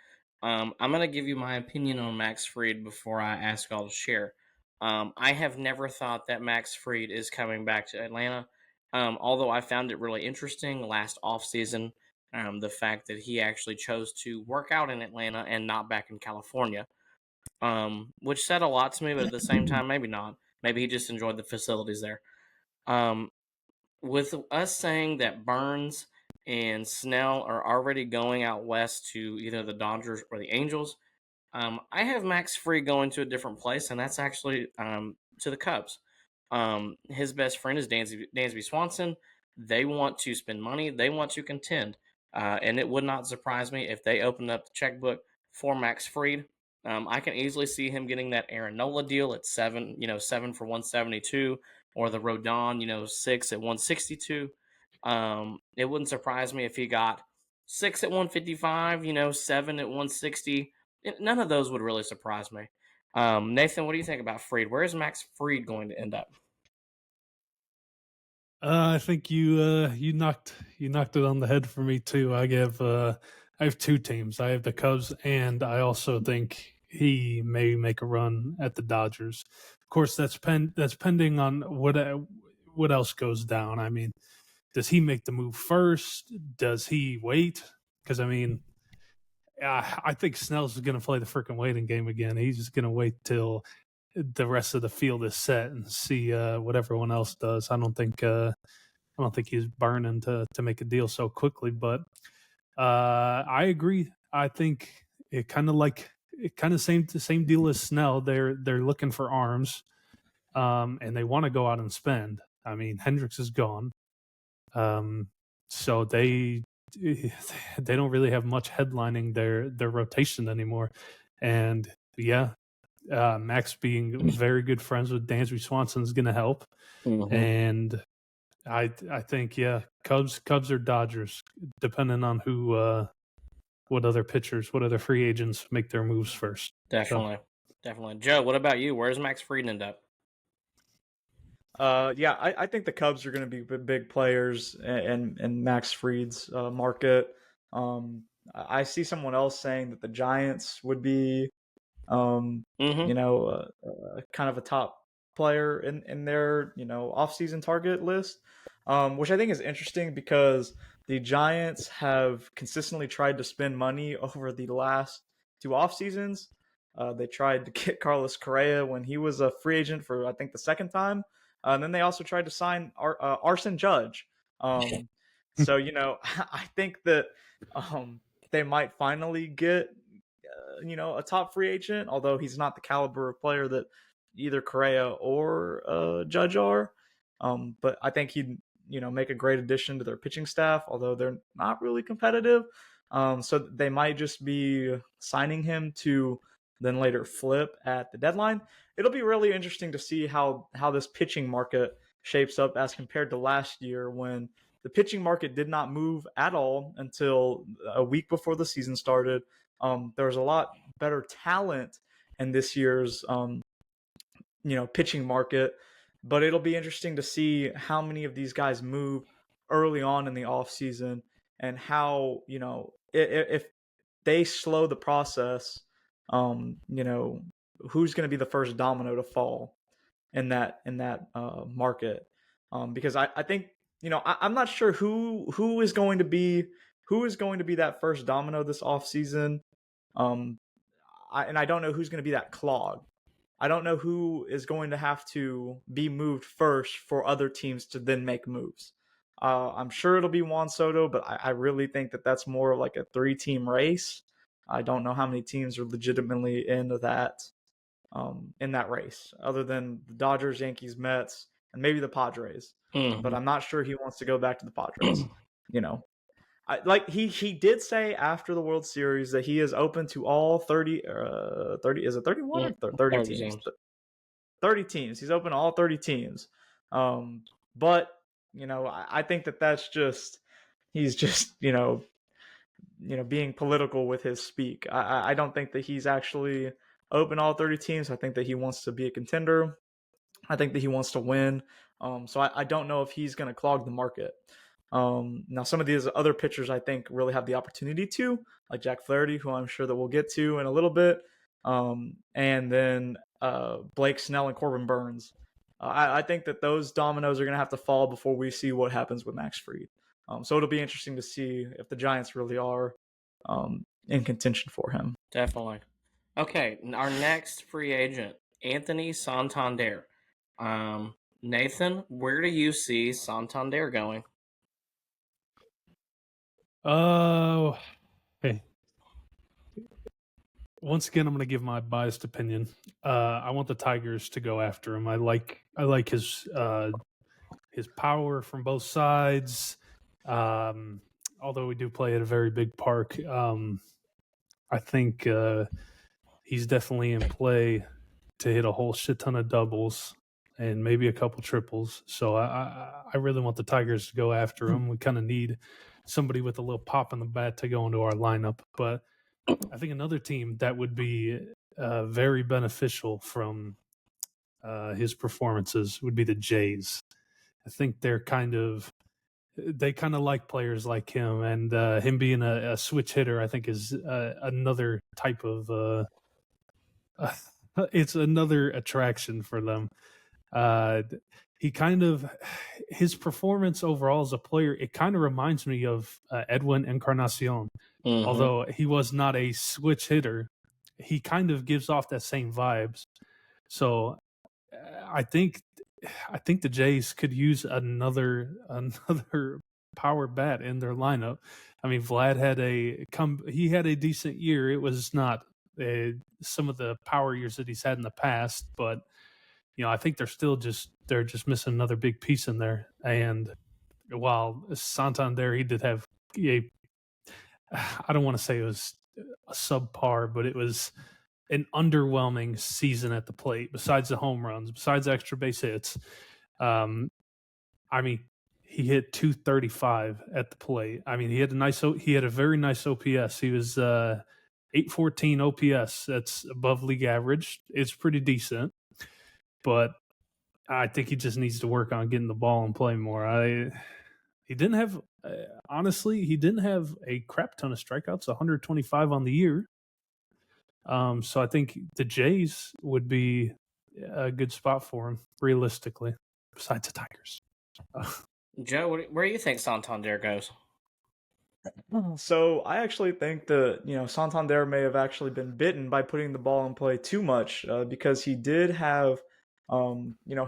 I'm going to give you my opinion on Max Fried before I ask y'all to share. I have never thought that Max Fried is coming back to Atlanta, although I found it really interesting last offseason, the fact that he actually chose to work out in Atlanta and not back in California, which said a lot to me, but at the same time, maybe not. Maybe he just enjoyed the facilities there. With us saying that Burns and Snell are already going out west to either the Dodgers or the Angels, I have Max Fried going to a different place, and that's actually to the Cubs. His best friend is Dansby Swanson. They want to spend money. They want to contend. And it would not surprise me if they opened up the checkbook for Max Fried. I can easily see him getting that Aaron Nola deal at 7 for 172, or the Rodon, 6 at 162. It wouldn't surprise me if he got 6 at 155, 7 at 160. None of those would really surprise me. Nathan, what do you think about Fried? Where is Max Fried going to end up? I think you knocked it on the head for me too. I have two teams. I have the Cubs, and I also think he may make a run at the Dodgers. Of course, that's pending on what else goes down. I mean, does he make the move first? Does he wait? Because I think Snell's going to play the freaking waiting game again. He's just going to wait till the rest of the field is set and see what everyone else does. I don't think he's burning to make a deal so quickly. But I agree. I think it kind of same deal as Snell. They're looking for arms, and they want to go out and spend. I mean, Hendricks is gone, so they don't really have much headlining their rotation anymore. And yeah, Max being very good friends with Dansby Swanson is going to help. Mm-hmm. And I think Cubs or Dodgers, depending on who, what other pitchers, what other free agents make their moves first. Definitely. Joe, what about you? Where's Max Fried end up? I think the Cubs are going to be big players in Max Fried's market. I see someone else saying that the Giants would be, kind of a top player in their, offseason target list, which I think is interesting because the Giants have consistently tried to spend money over the last two off seasons. They tried to get Carlos Correa when he was a free agent for, I think, the second time. And then they also tried to sign Arson Judge. So, I think that they might finally get, a top free agent, although he's not the caliber of player that either Correa or Judge are. But I think he'd, make a great addition to their pitching staff, although they're not really competitive. So they might just be signing him to then later flip at the deadline. It'll be really interesting to see how this pitching market shapes up as compared to last year, when the pitching market did not move at all until a week before the season started. There was a lot better talent in this year's pitching market, but it'll be interesting to see how many of these guys move early on in the off season, and how, if they slow the process, who's going to be the first domino to fall in that market. Because I think, I'm not sure who is going to be that first domino this off season. And I don't know who's going to be that clog. I don't know who is going to have to be moved first for other teams to then make moves. I'm sure it'll be Juan Soto, but I really think that that's more like a 3-team race. I don't know how many teams are legitimately into that in that race, other than the Dodgers, Yankees, Mets, and maybe the Padres. But I'm not sure he wants to go back to the Padres. You know, like he did say after the World Series that he is open to all 30 is it 31 or 30 teams? 30 teams. He's open to all 30 teams. But I think that that's just he's just being political with his speak. I don't think that he's actually open all 30 teams. I think that he wants to be a contender. I think that he wants to win. So I don't know if he's going to clog the market. Now, some of these other pitchers I think really have the opportunity to, like Jack Flaherty, who I'm sure that we'll get to in a little bit, and then Blake Snell and Corbin Burns. I think that those dominoes are going to have to fall before we see what happens with Max Fried. So it'll be interesting to see if the Giants really are in contention for him. Definitely. Okay, our next free agent, Anthony Santander. Nathan, where do you see Santander going? Oh, hey. Once again, I'm going to give my biased opinion. I want the Tigers to go after him. I like his power from both sides. Although we do play at a very big park, I think he's definitely in play to hit a whole shit ton of doubles and maybe a couple triples. So I really want the Tigers to go after him. We kind of need somebody with a little pop in the bat to go into our lineup. But I think another team that would be very beneficial from his performances would be the Jays. I think they kind of like players like him, and him being a switch hitter, I think is another type of it's another attraction for them. His performance overall as a player, it kind of reminds me of Edwin Encarnacion. Although he was not a switch hitter, he kind of gives off that same vibes. So I think the Jays could use another power bat in their lineup. I mean, Vlad had a decent year. It was not some of the power years that he's had in the past, but I think they're just missing another big piece in there. And while Santander, he did have I don't want to say it was a subpar, but it was an underwhelming season at the plate. Besides the home runs, besides extra base hits, I mean, he hit 235 at the plate. I mean, he had a very nice OPS. He was 814 OPS. That's above league average. It's pretty decent, but I think he just needs to work on getting the ball and play more. He didn't have, honestly, a crap ton of strikeouts, 125 on the year. So I think the Jays would be a good spot for him, realistically, besides the Tigers. Joe, where do you think Santander goes? So I actually think that Santander may have actually been bitten by putting the ball in play too much because he did have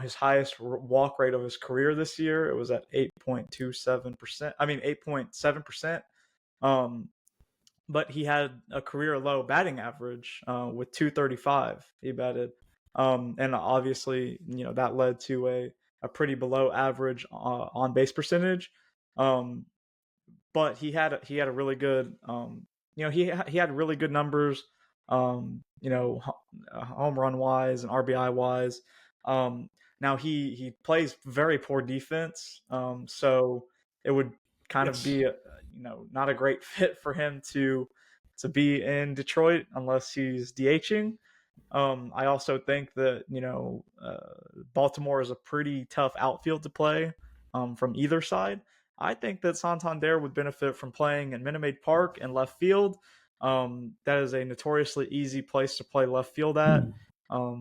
his highest walk rate of his career this year. It was at 8.27%. I mean 8.7%. But he had a career low batting average with 235. He batted, and obviously that led to a pretty below average on base percentage. But he had a really good he had really good numbers home run wise and RBI wise. Now he plays very poor defense, so it would kind of be not a great fit for him to be in Detroit unless he's DHing. I also think that Baltimore is a pretty tough outfield to play from either side. I think that Santander would benefit from playing in Minute Maid Park in left field. That is a notoriously easy place to play left field at.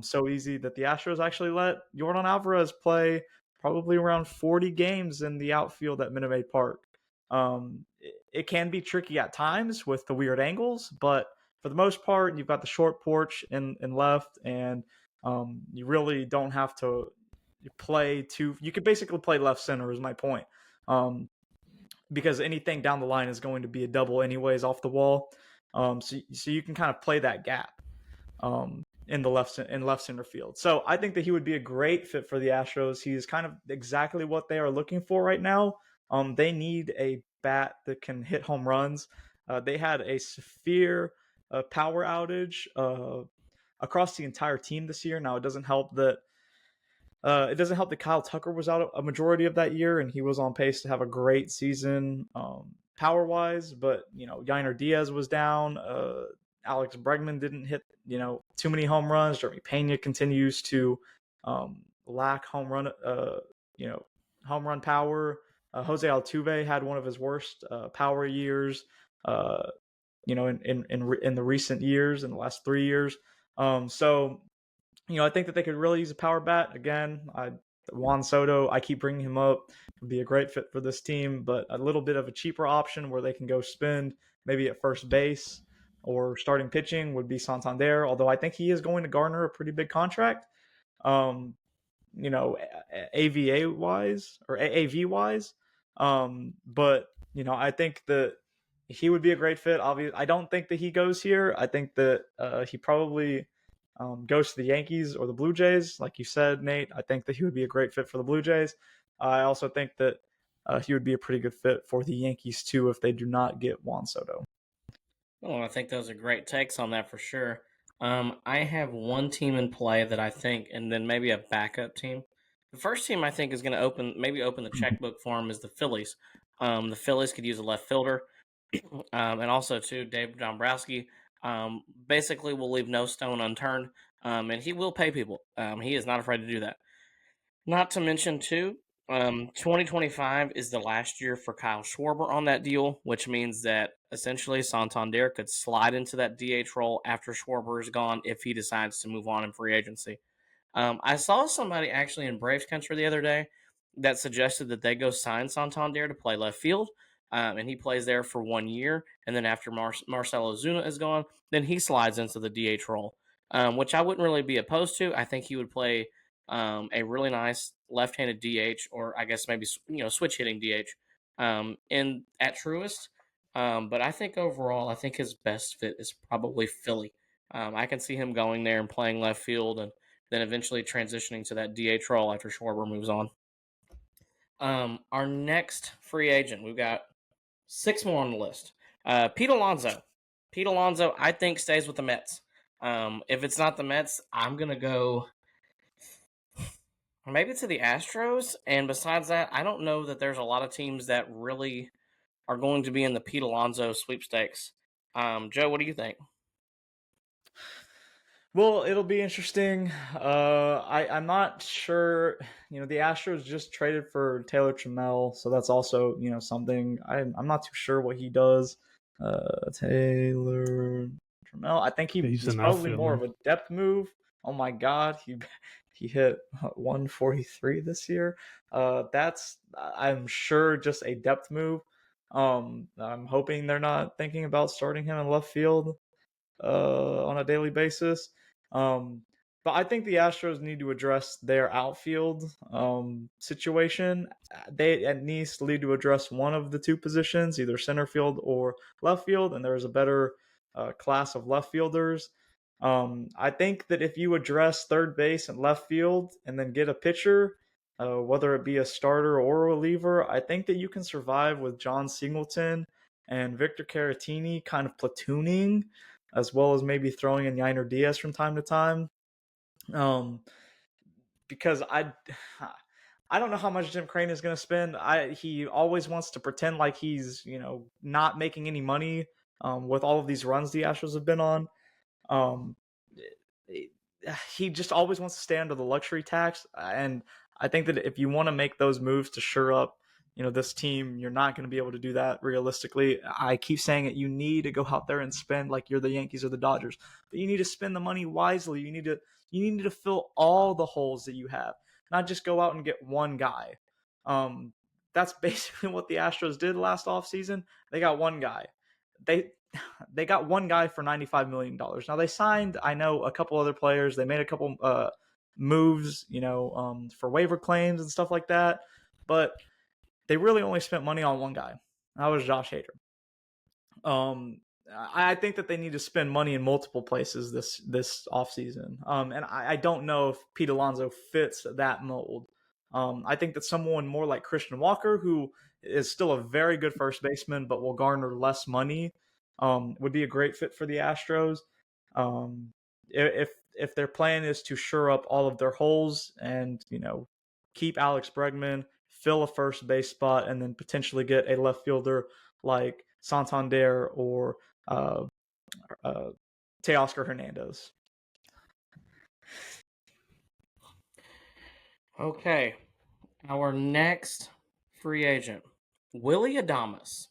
So easy that the Astros actually let Yordan Alvarez play probably around 40 games in the outfield at Minute Maid Park. It can be tricky at times with the weird angles, but for the most part, you've got the short porch in left, and You really don't have to play two. You could basically play left center is my point. Because anything down the line is going to be a double anyways off the wall. So you can kind of play that gap in left center field. So I think that he would be a great fit for the Astros. He's kind of exactly what they are looking for right now. They need a bat that can hit home runs. They had a severe power outage across the entire team this year. Now it doesn't help that Kyle Tucker was out a majority of that year, and he was on pace to have a great season power wise. But Yainer Diaz was down. Alex Bregman didn't hit too many home runs. Jeremy Pena continues to lack home run power. Jose Altuve had one of his worst power years. In the recent years, in the last 3 years. So I think that they could really use a power bat. Again, Juan Soto, I keep bringing him up, would be a great fit for this team, but a little bit of a cheaper option where they can go spend maybe at first base or starting pitching would be Santander, although I think he is going to garner a pretty big contract, AVA wise or AAV wise. But I think that he would be a great fit. Obviously, I don't think that he goes here. I think that he probably goes to the Yankees or the Blue Jays. Like you said, Nate, I think that he would be a great fit for the Blue Jays. I also think that he would be a pretty good fit for the Yankees too if they do not get Juan Soto. Well, I think those are great takes on that for sure. I have one team in play that I think, and then maybe a backup team. The first team I think is going to open the checkbook for him is the Phillies. The Phillies could use a left fielder, and also too Dave Dombrowski. Basically will leave no stone unturned, and he will pay people. He is not afraid to do that. Not to mention too, 2025 is the last year for Kyle Schwarber on that deal, which means that essentially Santander could slide into that DH role after Schwarber is gone if he decides to move on in free agency. I saw somebody actually in Braves country the other day that suggested that they go sign Santander to play left field, and he plays there for 1 year, and then after Marcelo Zuna is gone, then he slides into the DH role, which I wouldn't really be opposed to. I think he would play a really nice left-handed DH, or I guess maybe switch hitting DH in at Truist. But I think overall, I think his best fit is probably Philly. I can see him going there and playing left field, and then eventually transitioning to that DH role after Schwarber moves on. Our next free agent, we've got 6 more on the list. Pete Alonso. Pete Alonso, I think, stays with the Mets. If it's not the Mets, I'm going to go maybe to the Astros. And besides that, I don't know that there's a lot of teams that really are going to be in the Pete Alonso sweepstakes. Joe, what do you think? Well, it'll be interesting. I'm not sure. The Astros just traded for Taylor Trammell, so that's also something. I'm not too sure what he does. Taylor Trammell. I think he's probably more of a depth move. Oh my God, he hit 143 this year. That's I'm sure just a depth move. I'm hoping they're not thinking about starting him in left field on a daily basis. But I think the Astros need to address their outfield situation. They at least need to address one of the 2 positions, either center field or left field, and there's a better class of left fielders. I think that if you address third base and left field and then get a pitcher, whether it be a starter or a reliever, I think that you can survive with John Singleton and Victor Caratini kind of platooning, as well as maybe throwing in Yainer Diaz from time to time. Because I don't know how much Jim Crane is going to spend. He always wants to pretend like he's, not making any money with all of these runs the Astros have been on. He just always wants to stay under the luxury tax. And I think that if you want to make those moves to shore up this team, you're not going to be able to do that realistically. I keep saying it. You need to go out there and spend like you're the Yankees or the Dodgers, but you need to spend the money wisely. You need to fill all the holes that you have, not just go out and get one guy. That's basically what the Astros did last offseason. They got one guy. they got one guy for $95 million. Now they signed, I know, a couple other players. They made a couple moves, for waiver claims and stuff like that. But they really only spent money on one guy. That was Josh Hader. I think that they need to spend money in multiple places this offseason. And I don't know if Pete Alonso fits that mold. I think that someone more like Christian Walker, who is still a very good first baseman but will garner less money, would be a great fit for the Astros. If their plan is to shore up all of their holes and keep Alex Bregman, fill a first base spot, and then potentially get a left fielder like Santander or Teoscar Hernandez. Okay, our next free agent, Willy Adames.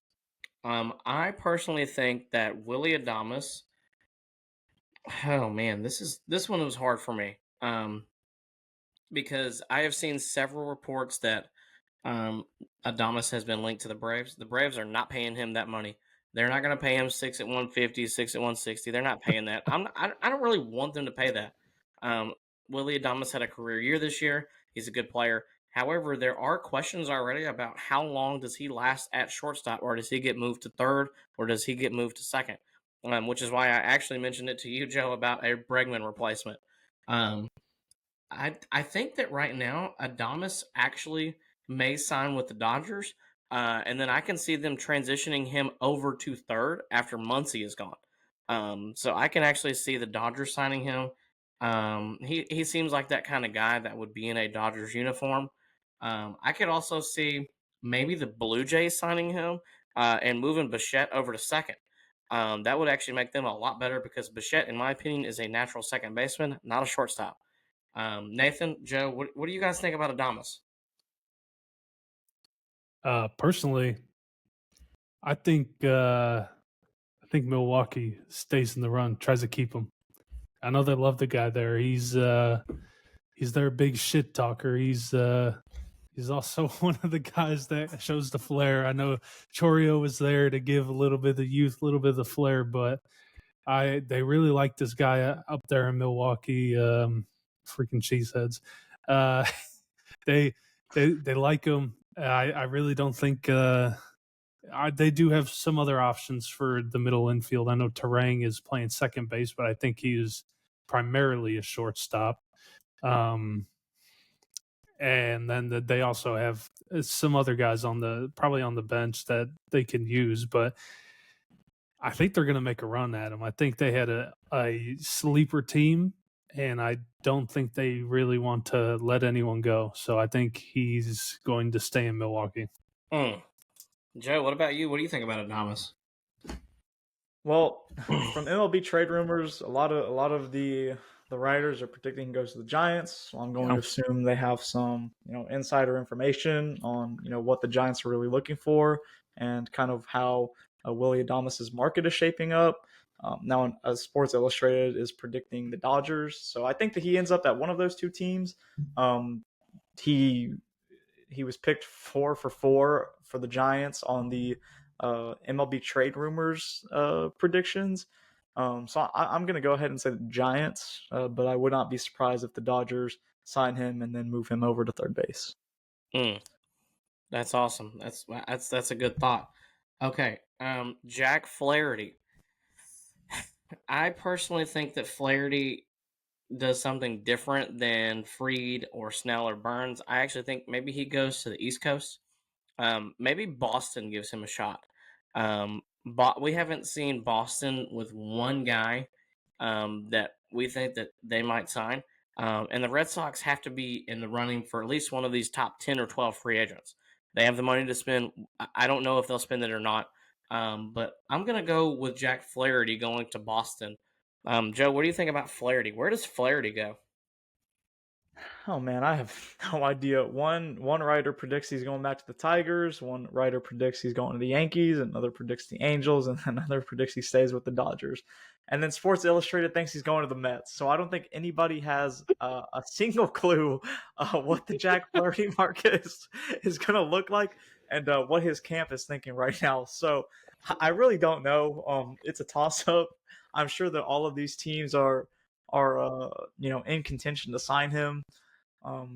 I personally think that Willy Adames. Oh man, this one was hard for me. Because I have seen several reports that Adames has been linked to the Braves. The Braves are not paying him that money. They're not going to pay him 6 at 150, 6 at 160. They're not paying that. I don't really want them to pay that. Willy Adames had a career year this year. He's a good player. However, there are questions already about how long does he last at shortstop, or does he get moved to third, or does he get moved to second? Which is why I actually mentioned it to you, Joe, about a Bregman replacement. I think that right now Adames actually may sign with the Dodgers, and then I can see them transitioning him over to third after Muncy is gone. So I can actually see the Dodgers signing him. He seems like that kind of guy that would be in a Dodgers uniform. I could also see maybe the Blue Jays signing him and moving Bichette over to second. That would actually make them a lot better because Bichette, in my opinion, is a natural second baseman, not a shortstop. Nathan, Joe, what do you guys think about Adames? Personally, I think Milwaukee stays in the run, tries to keep him. I know they love the guy there. He's their big shit talker. He's also one of the guys that shows the flair. I know Chorio was there to give a little bit of the youth, a little bit of the flair, but they really like this guy up there in Milwaukee. Freaking cheeseheads. They like him. I really don't think they do have some other options for the middle infield. I know Terang is playing second base, but I think he is primarily a shortstop. And then they also have some other guys probably on the bench that they can use, but I think they're going to make a run at him. I think they had a sleeper team, and I don't think they really want to let anyone go. So I think he's going to stay in Milwaukee. Joe, what about you? What do you think about Adames? Well, from MLB trade rumors, a lot of the writers are predicting he goes to the Giants. So I'm going to assume they have some insider information on what the Giants are really looking for and kind of how Willy Adames' market is shaping up. Now, Sports Illustrated is predicting the Dodgers, so I think that he ends up at one of those two teams. He was picked 4 for 4 for the Giants on the MLB trade rumors predictions. So I'm going to go ahead and say the Giants, but I would not be surprised if the Dodgers sign him and then move him over to third base. That's awesome. That's a good thought. Okay, Jack Flaherty. I personally think that Flaherty does something different than Fried or Snell or Burns. I actually think maybe he goes to the East Coast. Maybe Boston gives him a shot. But we haven't seen Boston with one guy that we think that they might sign. And the Red Sox have to be in the running for at least one of these top 10 or 12 free agents. They have the money to spend. I don't know if they'll spend it or not. But I'm going to go with Jack Flaherty going to Boston. Joe, what do you think about Flaherty? Where does Flaherty go? Oh man, I have no idea. One writer predicts he's going back to the Tigers. One writer predicts he's going to the Yankees. Another predicts the Angels, and another predicts he stays with the Dodgers. And then Sports Illustrated thinks he's going to the Mets. So I don't think anybody has a single clue what the Jack Flaherty market is going to look like and what his camp is thinking right now. So I really don't know. It's a toss up. I'm sure that all of these teams are in contention to sign him.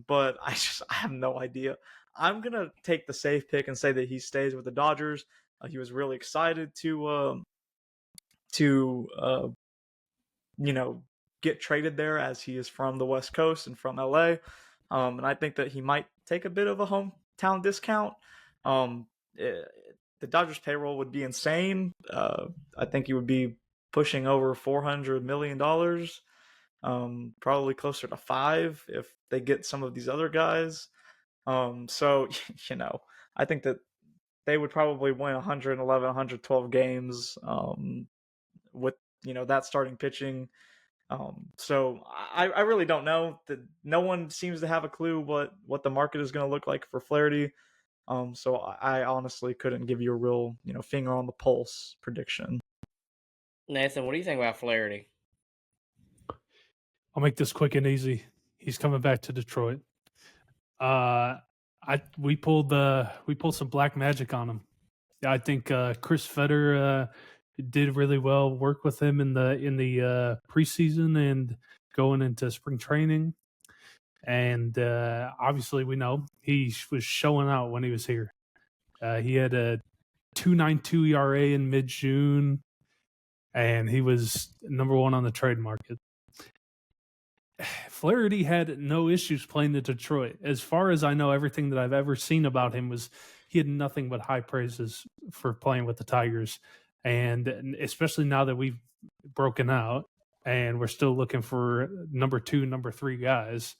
But I have no idea. I'm gonna take the safe pick and say that he stays with the Dodgers. He was really excited to get traded there, as he is from the West Coast and from LA. And I think that he might take a bit of a hometown discount. Um, eh, the Dodgers payroll would be insane. I think he would be pushing over $400 million. Probably closer to five if they get some of these other guys. So I think that they would probably win 111, 112 games. With that starting pitching. So I really don't know. That no one seems to have a clue what the market is going to look like for Flaherty. So I honestly couldn't give you a real finger on the pulse prediction. Nathan, what do you think about Flaherty? I'll make this quick and easy. He's coming back to Detroit. We pulled some black magic on him. I think Chris Fetter did really well. Work with him in the preseason and going into spring training, and obviously we know he was showing out when he was here. He had a 2.92 ERA in mid-June, and he was number one on the trade market. Flaherty had no issues playing in Detroit. As far as I know, everything that I've ever seen about him was he had nothing but high praises for playing with the Tigers. And especially now that we've broken out and we're still looking for number 2, number 3 guys,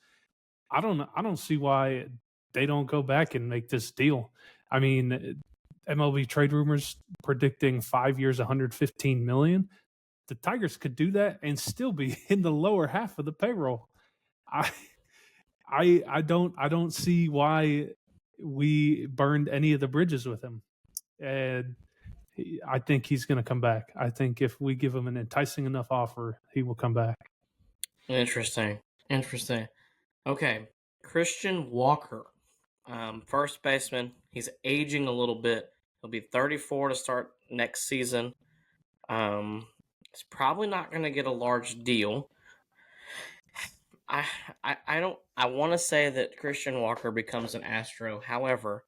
I don't see why they don't go back and make this deal. I mean, MLB Trade Rumors predicting 5 years, $115 million. The Tigers could do that and still be in the lower half of the payroll. I don't see why we burned any of the bridges with him. And I think he's going to come back. I think if we give him an enticing enough offer, he will come back. Interesting. Okay, Christian Walker, first baseman. He's aging a little bit. He'll be 34 to start next season. He's probably not going to get a large deal. I want to say that Christian Walker becomes an Astro. However,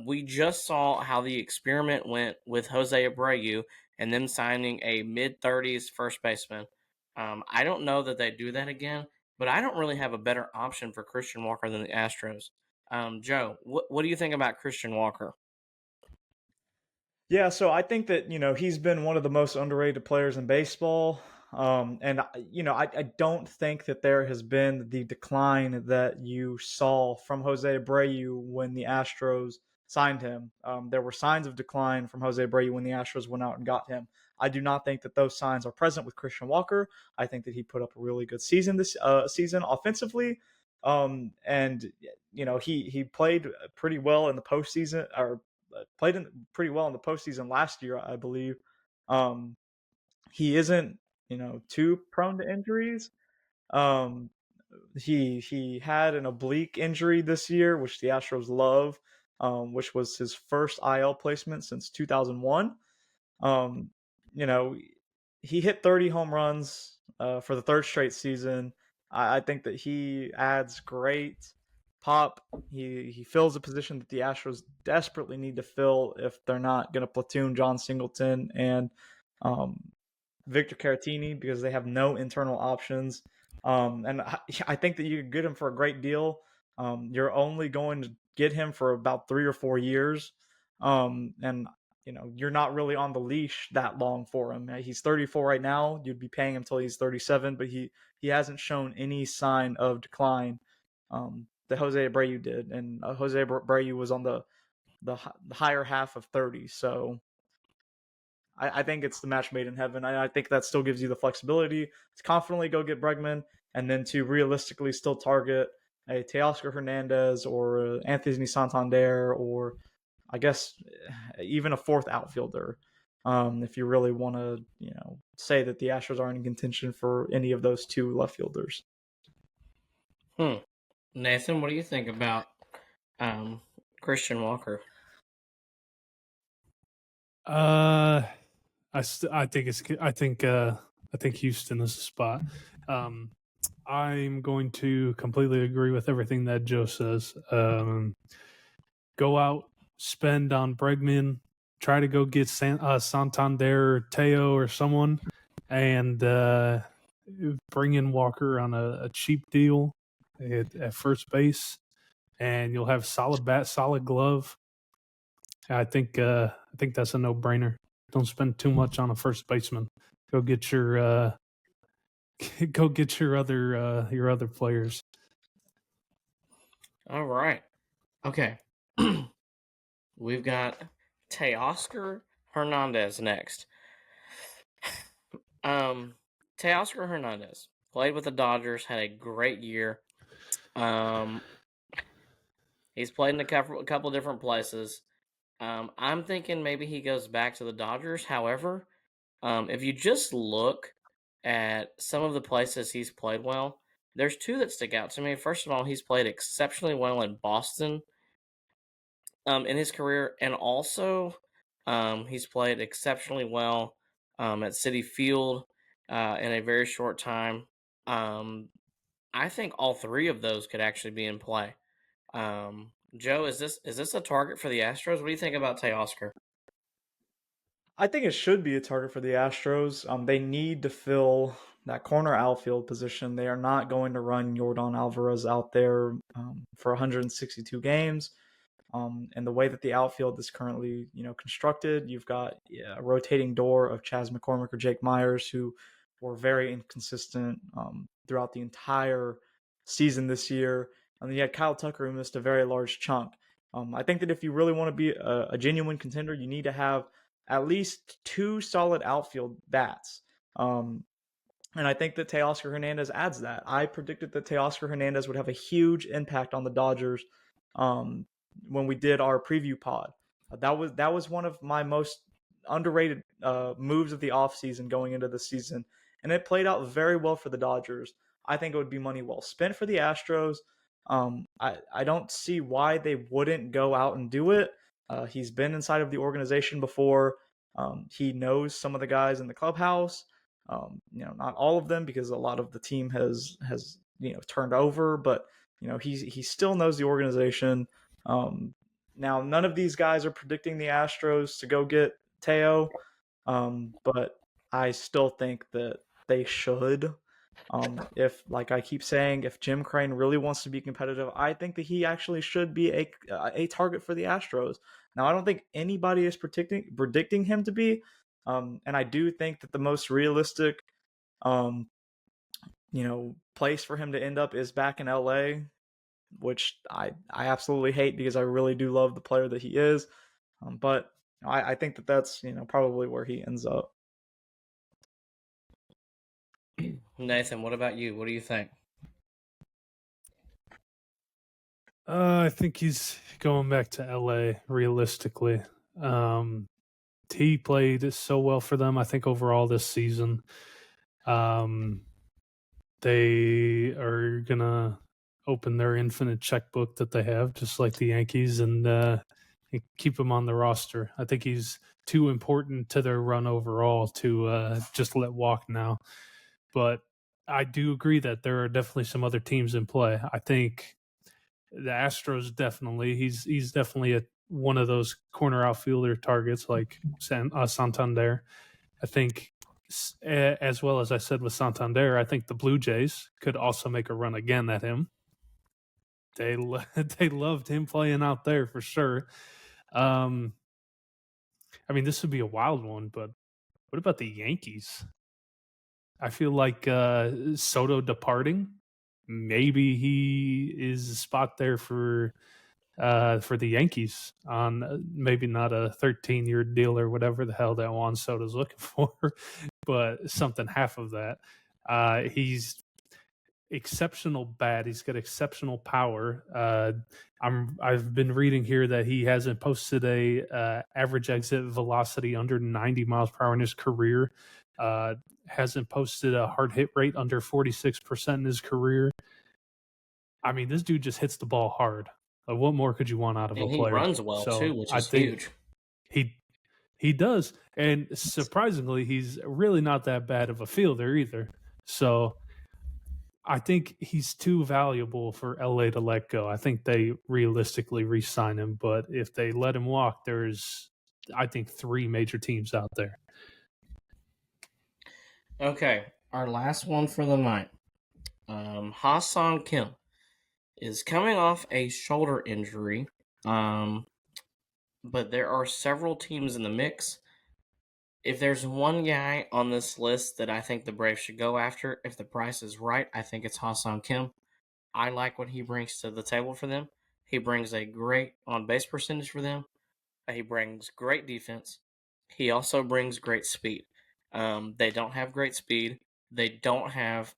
we just saw how the experiment went with Jose Abreu and them signing a mid-30s first baseman. I don't know that they do that again, but I don't really have a better option for Christian Walker than the Astros. Joe, what do you think about Christian Walker? Yeah, so I think that he's been one of the most underrated players in baseball. And I don't think that there has been the decline that you saw from Jose Abreu when the Astros signed him. There were signs of decline from Jose Abreu when the Astros went out and got him. I do not think that those signs are present with Christian Walker. I think that he put up a really good season this season offensively. And he played pretty well in the postseason, or pretty well in the postseason last year, I believe. He isn't too prone to injuries. Um, he had an oblique injury this year, which the Astros love, which was his first IL placement since 2001. Um, you know, he hit 30 home runs for the third straight season. I think that he adds great pop. He fills a position that the Astros desperately need to fill if they're not going to platoon John Singleton and um, Victor Caratini, because they have no internal options. And I think that you could get him for a great deal. You're only going to get him for about 3 or 4 years. And you're not really on the leash that long for him. He's 34 right now. You'd be paying him until he's 37, but he hasn't shown any sign of decline that Jose Abreu did. And Jose Abreu was on the higher half of 30. So I think it's the match made in heaven. I think that still gives you the flexibility to confidently go get Bregman, and then to realistically still target a Teoscar Hernandez or Anthony Santander, or I guess even a fourth outfielder. If you really want to, say that the Astros aren't in contention for any of those two left fielders. Nathan, what do you think about Christian Walker? I think Houston is the spot. I'm going to completely agree with everything that Joe says. Go out, spend on Bregman, try to go get Santander or Teo or someone, and bring in Walker on a cheap deal at first base, and you'll have solid bat, solid glove. I think that's a no-brainer. Don't spend too much on a first baseman. Go get your your other players. All right. Okay. We've got Teoscar Hernandez next. Teoscar Hernandez played with the Dodgers, had a great year. He's played in a couple different places. I'm thinking maybe he goes back to the Dodgers. However, if you just look at some of the places he's played well, there's two that stick out to me. First of all, he's played exceptionally well in Boston in his career, and also he's played exceptionally well at Citi Field in a very short time. I think all three of those could actually be in play. Joe, is this a target for the Astros? What do you think about Teoscar? I think it should be a target for the Astros. They need to fill that corner outfield position. They are not going to run Yordan Alvarez out there for 162 games. And the way that the outfield is currently, constructed, you've got a rotating door of Chas McCormick or Jake Myers, who were very inconsistent throughout the entire season this year. And then you had Kyle Tucker, who missed a very large chunk. I think that if you really want to be a genuine contender, you need to have at least two solid outfield bats. And I think that Teoscar Hernandez adds that. I predicted that Teoscar Hernandez would have a huge impact on the Dodgers when we did our preview pod. That was one of my most underrated moves of the offseason going into the season, and it played out very well for the Dodgers. I think it would be money well spent for the Astros. I don't see why they wouldn't go out and do it. He's been inside of the organization before. He knows some of the guys in the clubhouse. Not all of them, because a lot of the team has turned over, but he still knows the organization. Now, none of these guys are predicting the Astros to go get Teo, but I still think that they should. If, like I keep saying, if Jim Crane really wants to be competitive, I think that he actually should be a target for the Astros. Now, I don't think anybody is predicting him to be, and I do think that the most realistic, place for him to end up is back in LA, which I absolutely hate, because I really do love the player that he is. But I think that that's probably where he ends up. Nathan, what about you? What do you think? I think he's going back to LA realistically. He played so well for them, I think, overall this season. They are going to open their infinite checkbook that they have, just like the Yankees, and keep him on the roster. I think he's too important to their run overall to just let walk now. But I do agree that there are definitely some other teams in play. I think the Astros definitely. He's definitely one of those corner outfielder targets like Santander. I think, as well as I said with Santander, I think the Blue Jays could also make a run again at him. They loved him playing out there for sure. I mean, this would be a wild one, but what about the Yankees? I feel like Soto departing, maybe he is a spot there for the Yankees on maybe not a 13-year deal or whatever the hell that Juan Soto's looking for, but something half of that. He's exceptional bat. He's got exceptional power. I've been reading here that he hasn't posted a average exit velocity under 90 miles per hour in his career. Hasn't posted a hard hit rate under 46% in his career. I mean, this dude just hits the ball hard. What more could you want out of a player? He runs well too, which is huge. He does, and surprisingly, he's really not that bad of a fielder either. So I think he's too valuable for LA to let go. I think they realistically re-sign him, but if they let him walk, there's, I think, 3 major teams out there. Okay, our last one for the night. Ha-Seong Kim is coming off a shoulder injury, but there are several teams in the mix. If there's one guy on this list that I think the Braves should go after, if the price is right, I think it's Ha-Seong Kim. I like what he brings to the table for them. He brings a great on-base percentage for them. He brings great defense. He also brings great speed. They don't have great speed. They don't have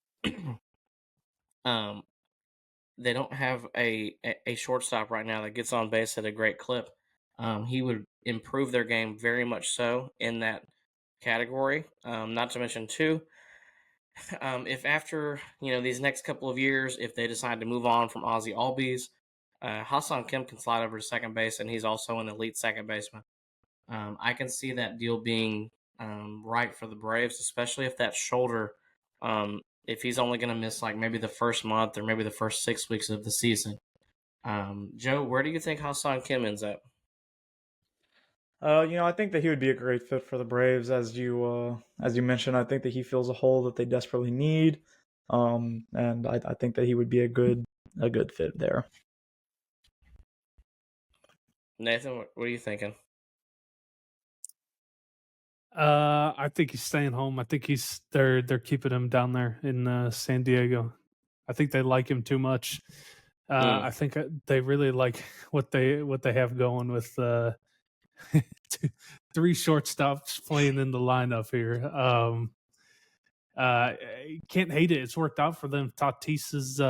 um, they don't have a shortstop right now that gets on base at a great clip. He would improve their game very much so in that category. Not to mention too, if after these next couple of years, if they decide to move on from Ozzy Albies, Ha-Seong Kim can slide over to second base, and he's also an elite second baseman. I can see that deal being right for the Braves, especially if that shoulder, if he's only going to miss like maybe the first month or maybe the first 6 weeks of the season. Joe, where do you think Ha-Seong Kim ends up? I think that he would be a great fit for the Braves, as you mentioned. I think that he fills a hole that they desperately need, and I think that he would be a good fit there. Nathan, what are you thinking? I think he's staying home. I think they're keeping him down there in San Diego. I think they like him too much. I think they really like what they have going with 3 shortstops playing in the lineup here. Can't hate it. It's worked out for them. Tatis's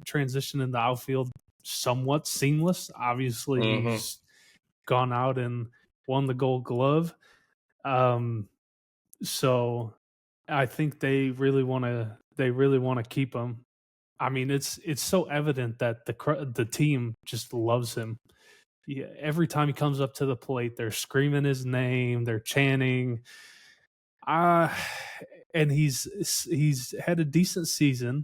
transition in the outfield somewhat seamless. Obviously, he's gone out and won the Gold Glove. So I think they really want to keep him. I mean, it's so evident that the team just loves him. Yeah, every time he comes up to the plate, they're screaming his name, they're chanting. And he's had a decent season.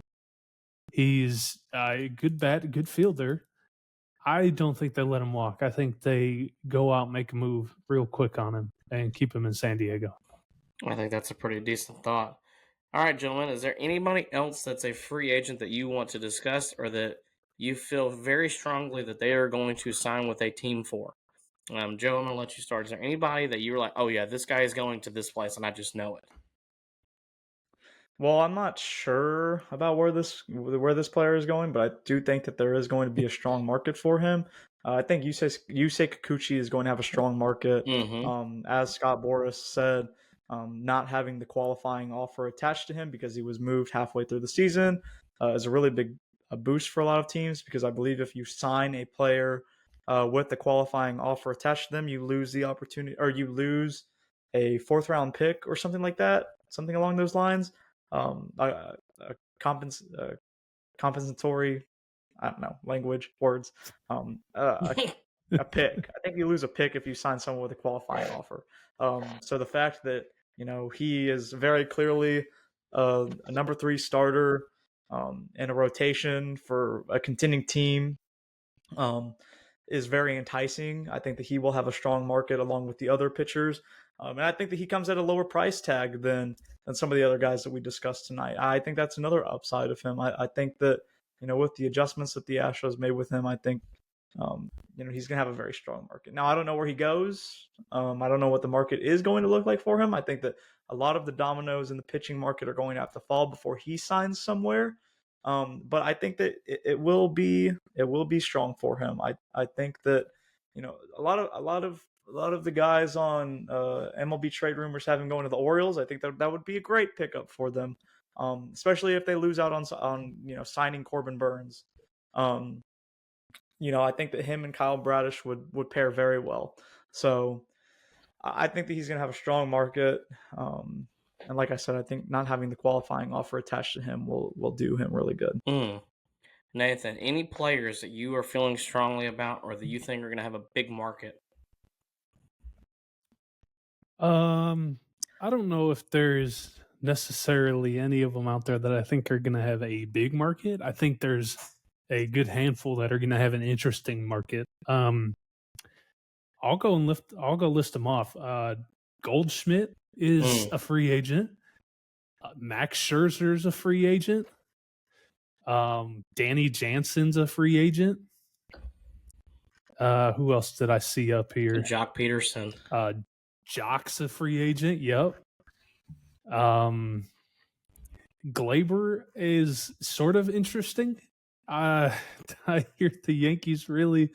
He's a good good fielder. I don't think they let him walk. I think they go out and make a move real quick on him and keep him in San Diego. I think that's a pretty decent thought. All right, gentlemen, is there anybody else that's a free agent that you want to discuss or that you feel very strongly that they are going to sign with a team for? Joe, I'm going to let you start. Is there anybody that you were like, oh, yeah, this guy is going to this place and I just know it? Well, I'm not sure about where this player is going, but I do think that there is going to be a strong market for him. I think Yusei Kikuchi is going to have a strong market. As Scott Boras said, not having the qualifying offer attached to him because he was moved halfway through the season is a really big boost for a lot of teams, because I believe if you sign a player with the qualifying offer attached to them, you lose the opportunity, or you lose a 4th round pick or something like that, something along those lines. A compensatory, I don't know, language, words, a pick. I think you lose a pick if you sign someone with a qualifying offer. So the fact that, he is very clearly a number 3 starter in a rotation for a contending team is very enticing. I think that he will have a strong market along with the other pitchers. And I think that he comes at a lower price tag than some of the other guys that we discussed tonight. I think that's another upside of him. I think that, with the adjustments that the Astros made with him, I think, he's going to have a very strong market. Now, I don't know where he goes. I don't know what the market is going to look like for him. I think that a lot of the dominoes in the pitching market are going to have to fall before he signs somewhere. But I think that it will be strong for him. I think that, a lot of the guys on MLB trade rumors have him going to the Orioles. I think that would be a great pickup for them, especially if they lose out on signing Corbin Burns. I think that him and Kyle Bradish would pair very well. So I think that he's going to have a strong market. And like I said, I think not having the qualifying offer attached to him will do him really good. Nathan, any players that you are feeling strongly about or that you think are going to have a big market? I don't know if there's necessarily any of them out there that I think are going to have a big market. I think there's a good handful that are going to have an interesting market. I'll go list them off. Goldschmidt is a free agent. Max Scherzer's a free agent. Danny Jansen's a free agent. Who else did I see up here? Jock Peterson. Jock's a free agent. Yep. Glaber is sort of interesting. I hear the Yankees really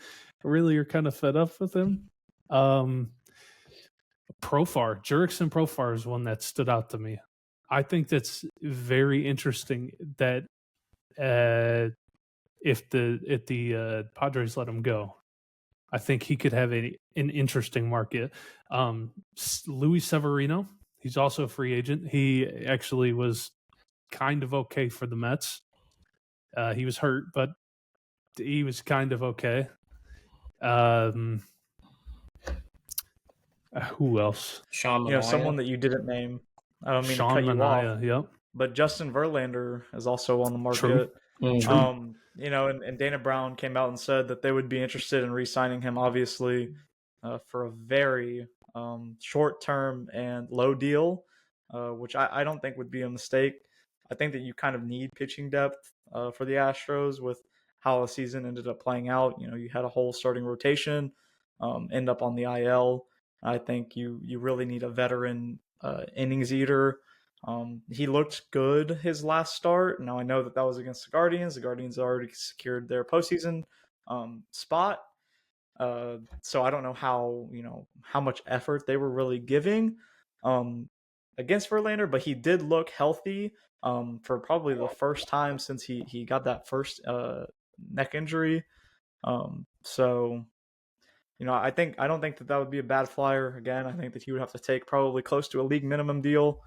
are kind of fed up with him. Jurickson Profar is one that stood out to me. I think that's very interesting that if the Padres let him go, I think he could have an interesting market. Luis Severino, he's also a free agent. He actually was kind of okay for the Mets. He was hurt, but he was kind of okay. Who else? Sean Manaea. Someone that you didn't name. I don't mean Sean to cut you Manaea, off. yep. But Justin Verlander is also on the market. True. And Dana Brown came out and said that they would be interested in re-signing him, obviously, for a very short-term and low deal, which I don't think would be a mistake. I think that you kind of need pitching depth for the Astros with how the season ended up playing out. You had a whole starting rotation end up on the IL. I think you really need a veteran innings eater. He looked good his last start. Now I know that was against the Guardians. The Guardians already secured their postseason spot. So I don't know how much effort they were really giving against Verlander, but he did look healthy for probably the first time since he got that first neck injury. So I don't think that would be a bad flyer. Again, I think that he would have to take probably close to a league minimum deal.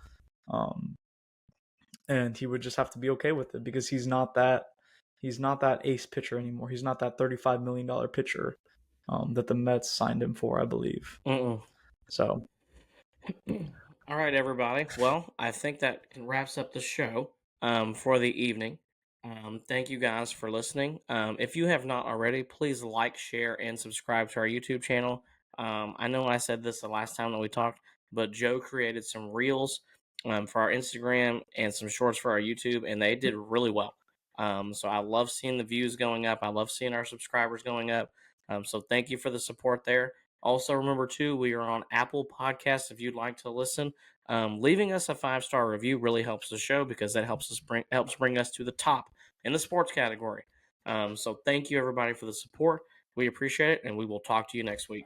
And he would just have to be okay with it because he's not that ace pitcher anymore. He's not that $35 million pitcher that the Mets signed him for, I believe. So, all right, everybody. Well, I think that wraps up the show for the evening. Thank you guys for listening. If you have not already, please like, share, and subscribe to our YouTube channel. I know I said this the last time that we talked, but Joe created some reels for our Instagram and some shorts for our YouTube, and they did really well. So I love seeing the views going up. I love seeing our subscribers going up. So thank you for the support there. Also, remember, too, we are on Apple Podcasts if you'd like to listen. Leaving us a 5-star review really helps the show because that helps bring us to the top in the sports category. So thank you, everybody, for the support. We appreciate it, and we will talk to you next week.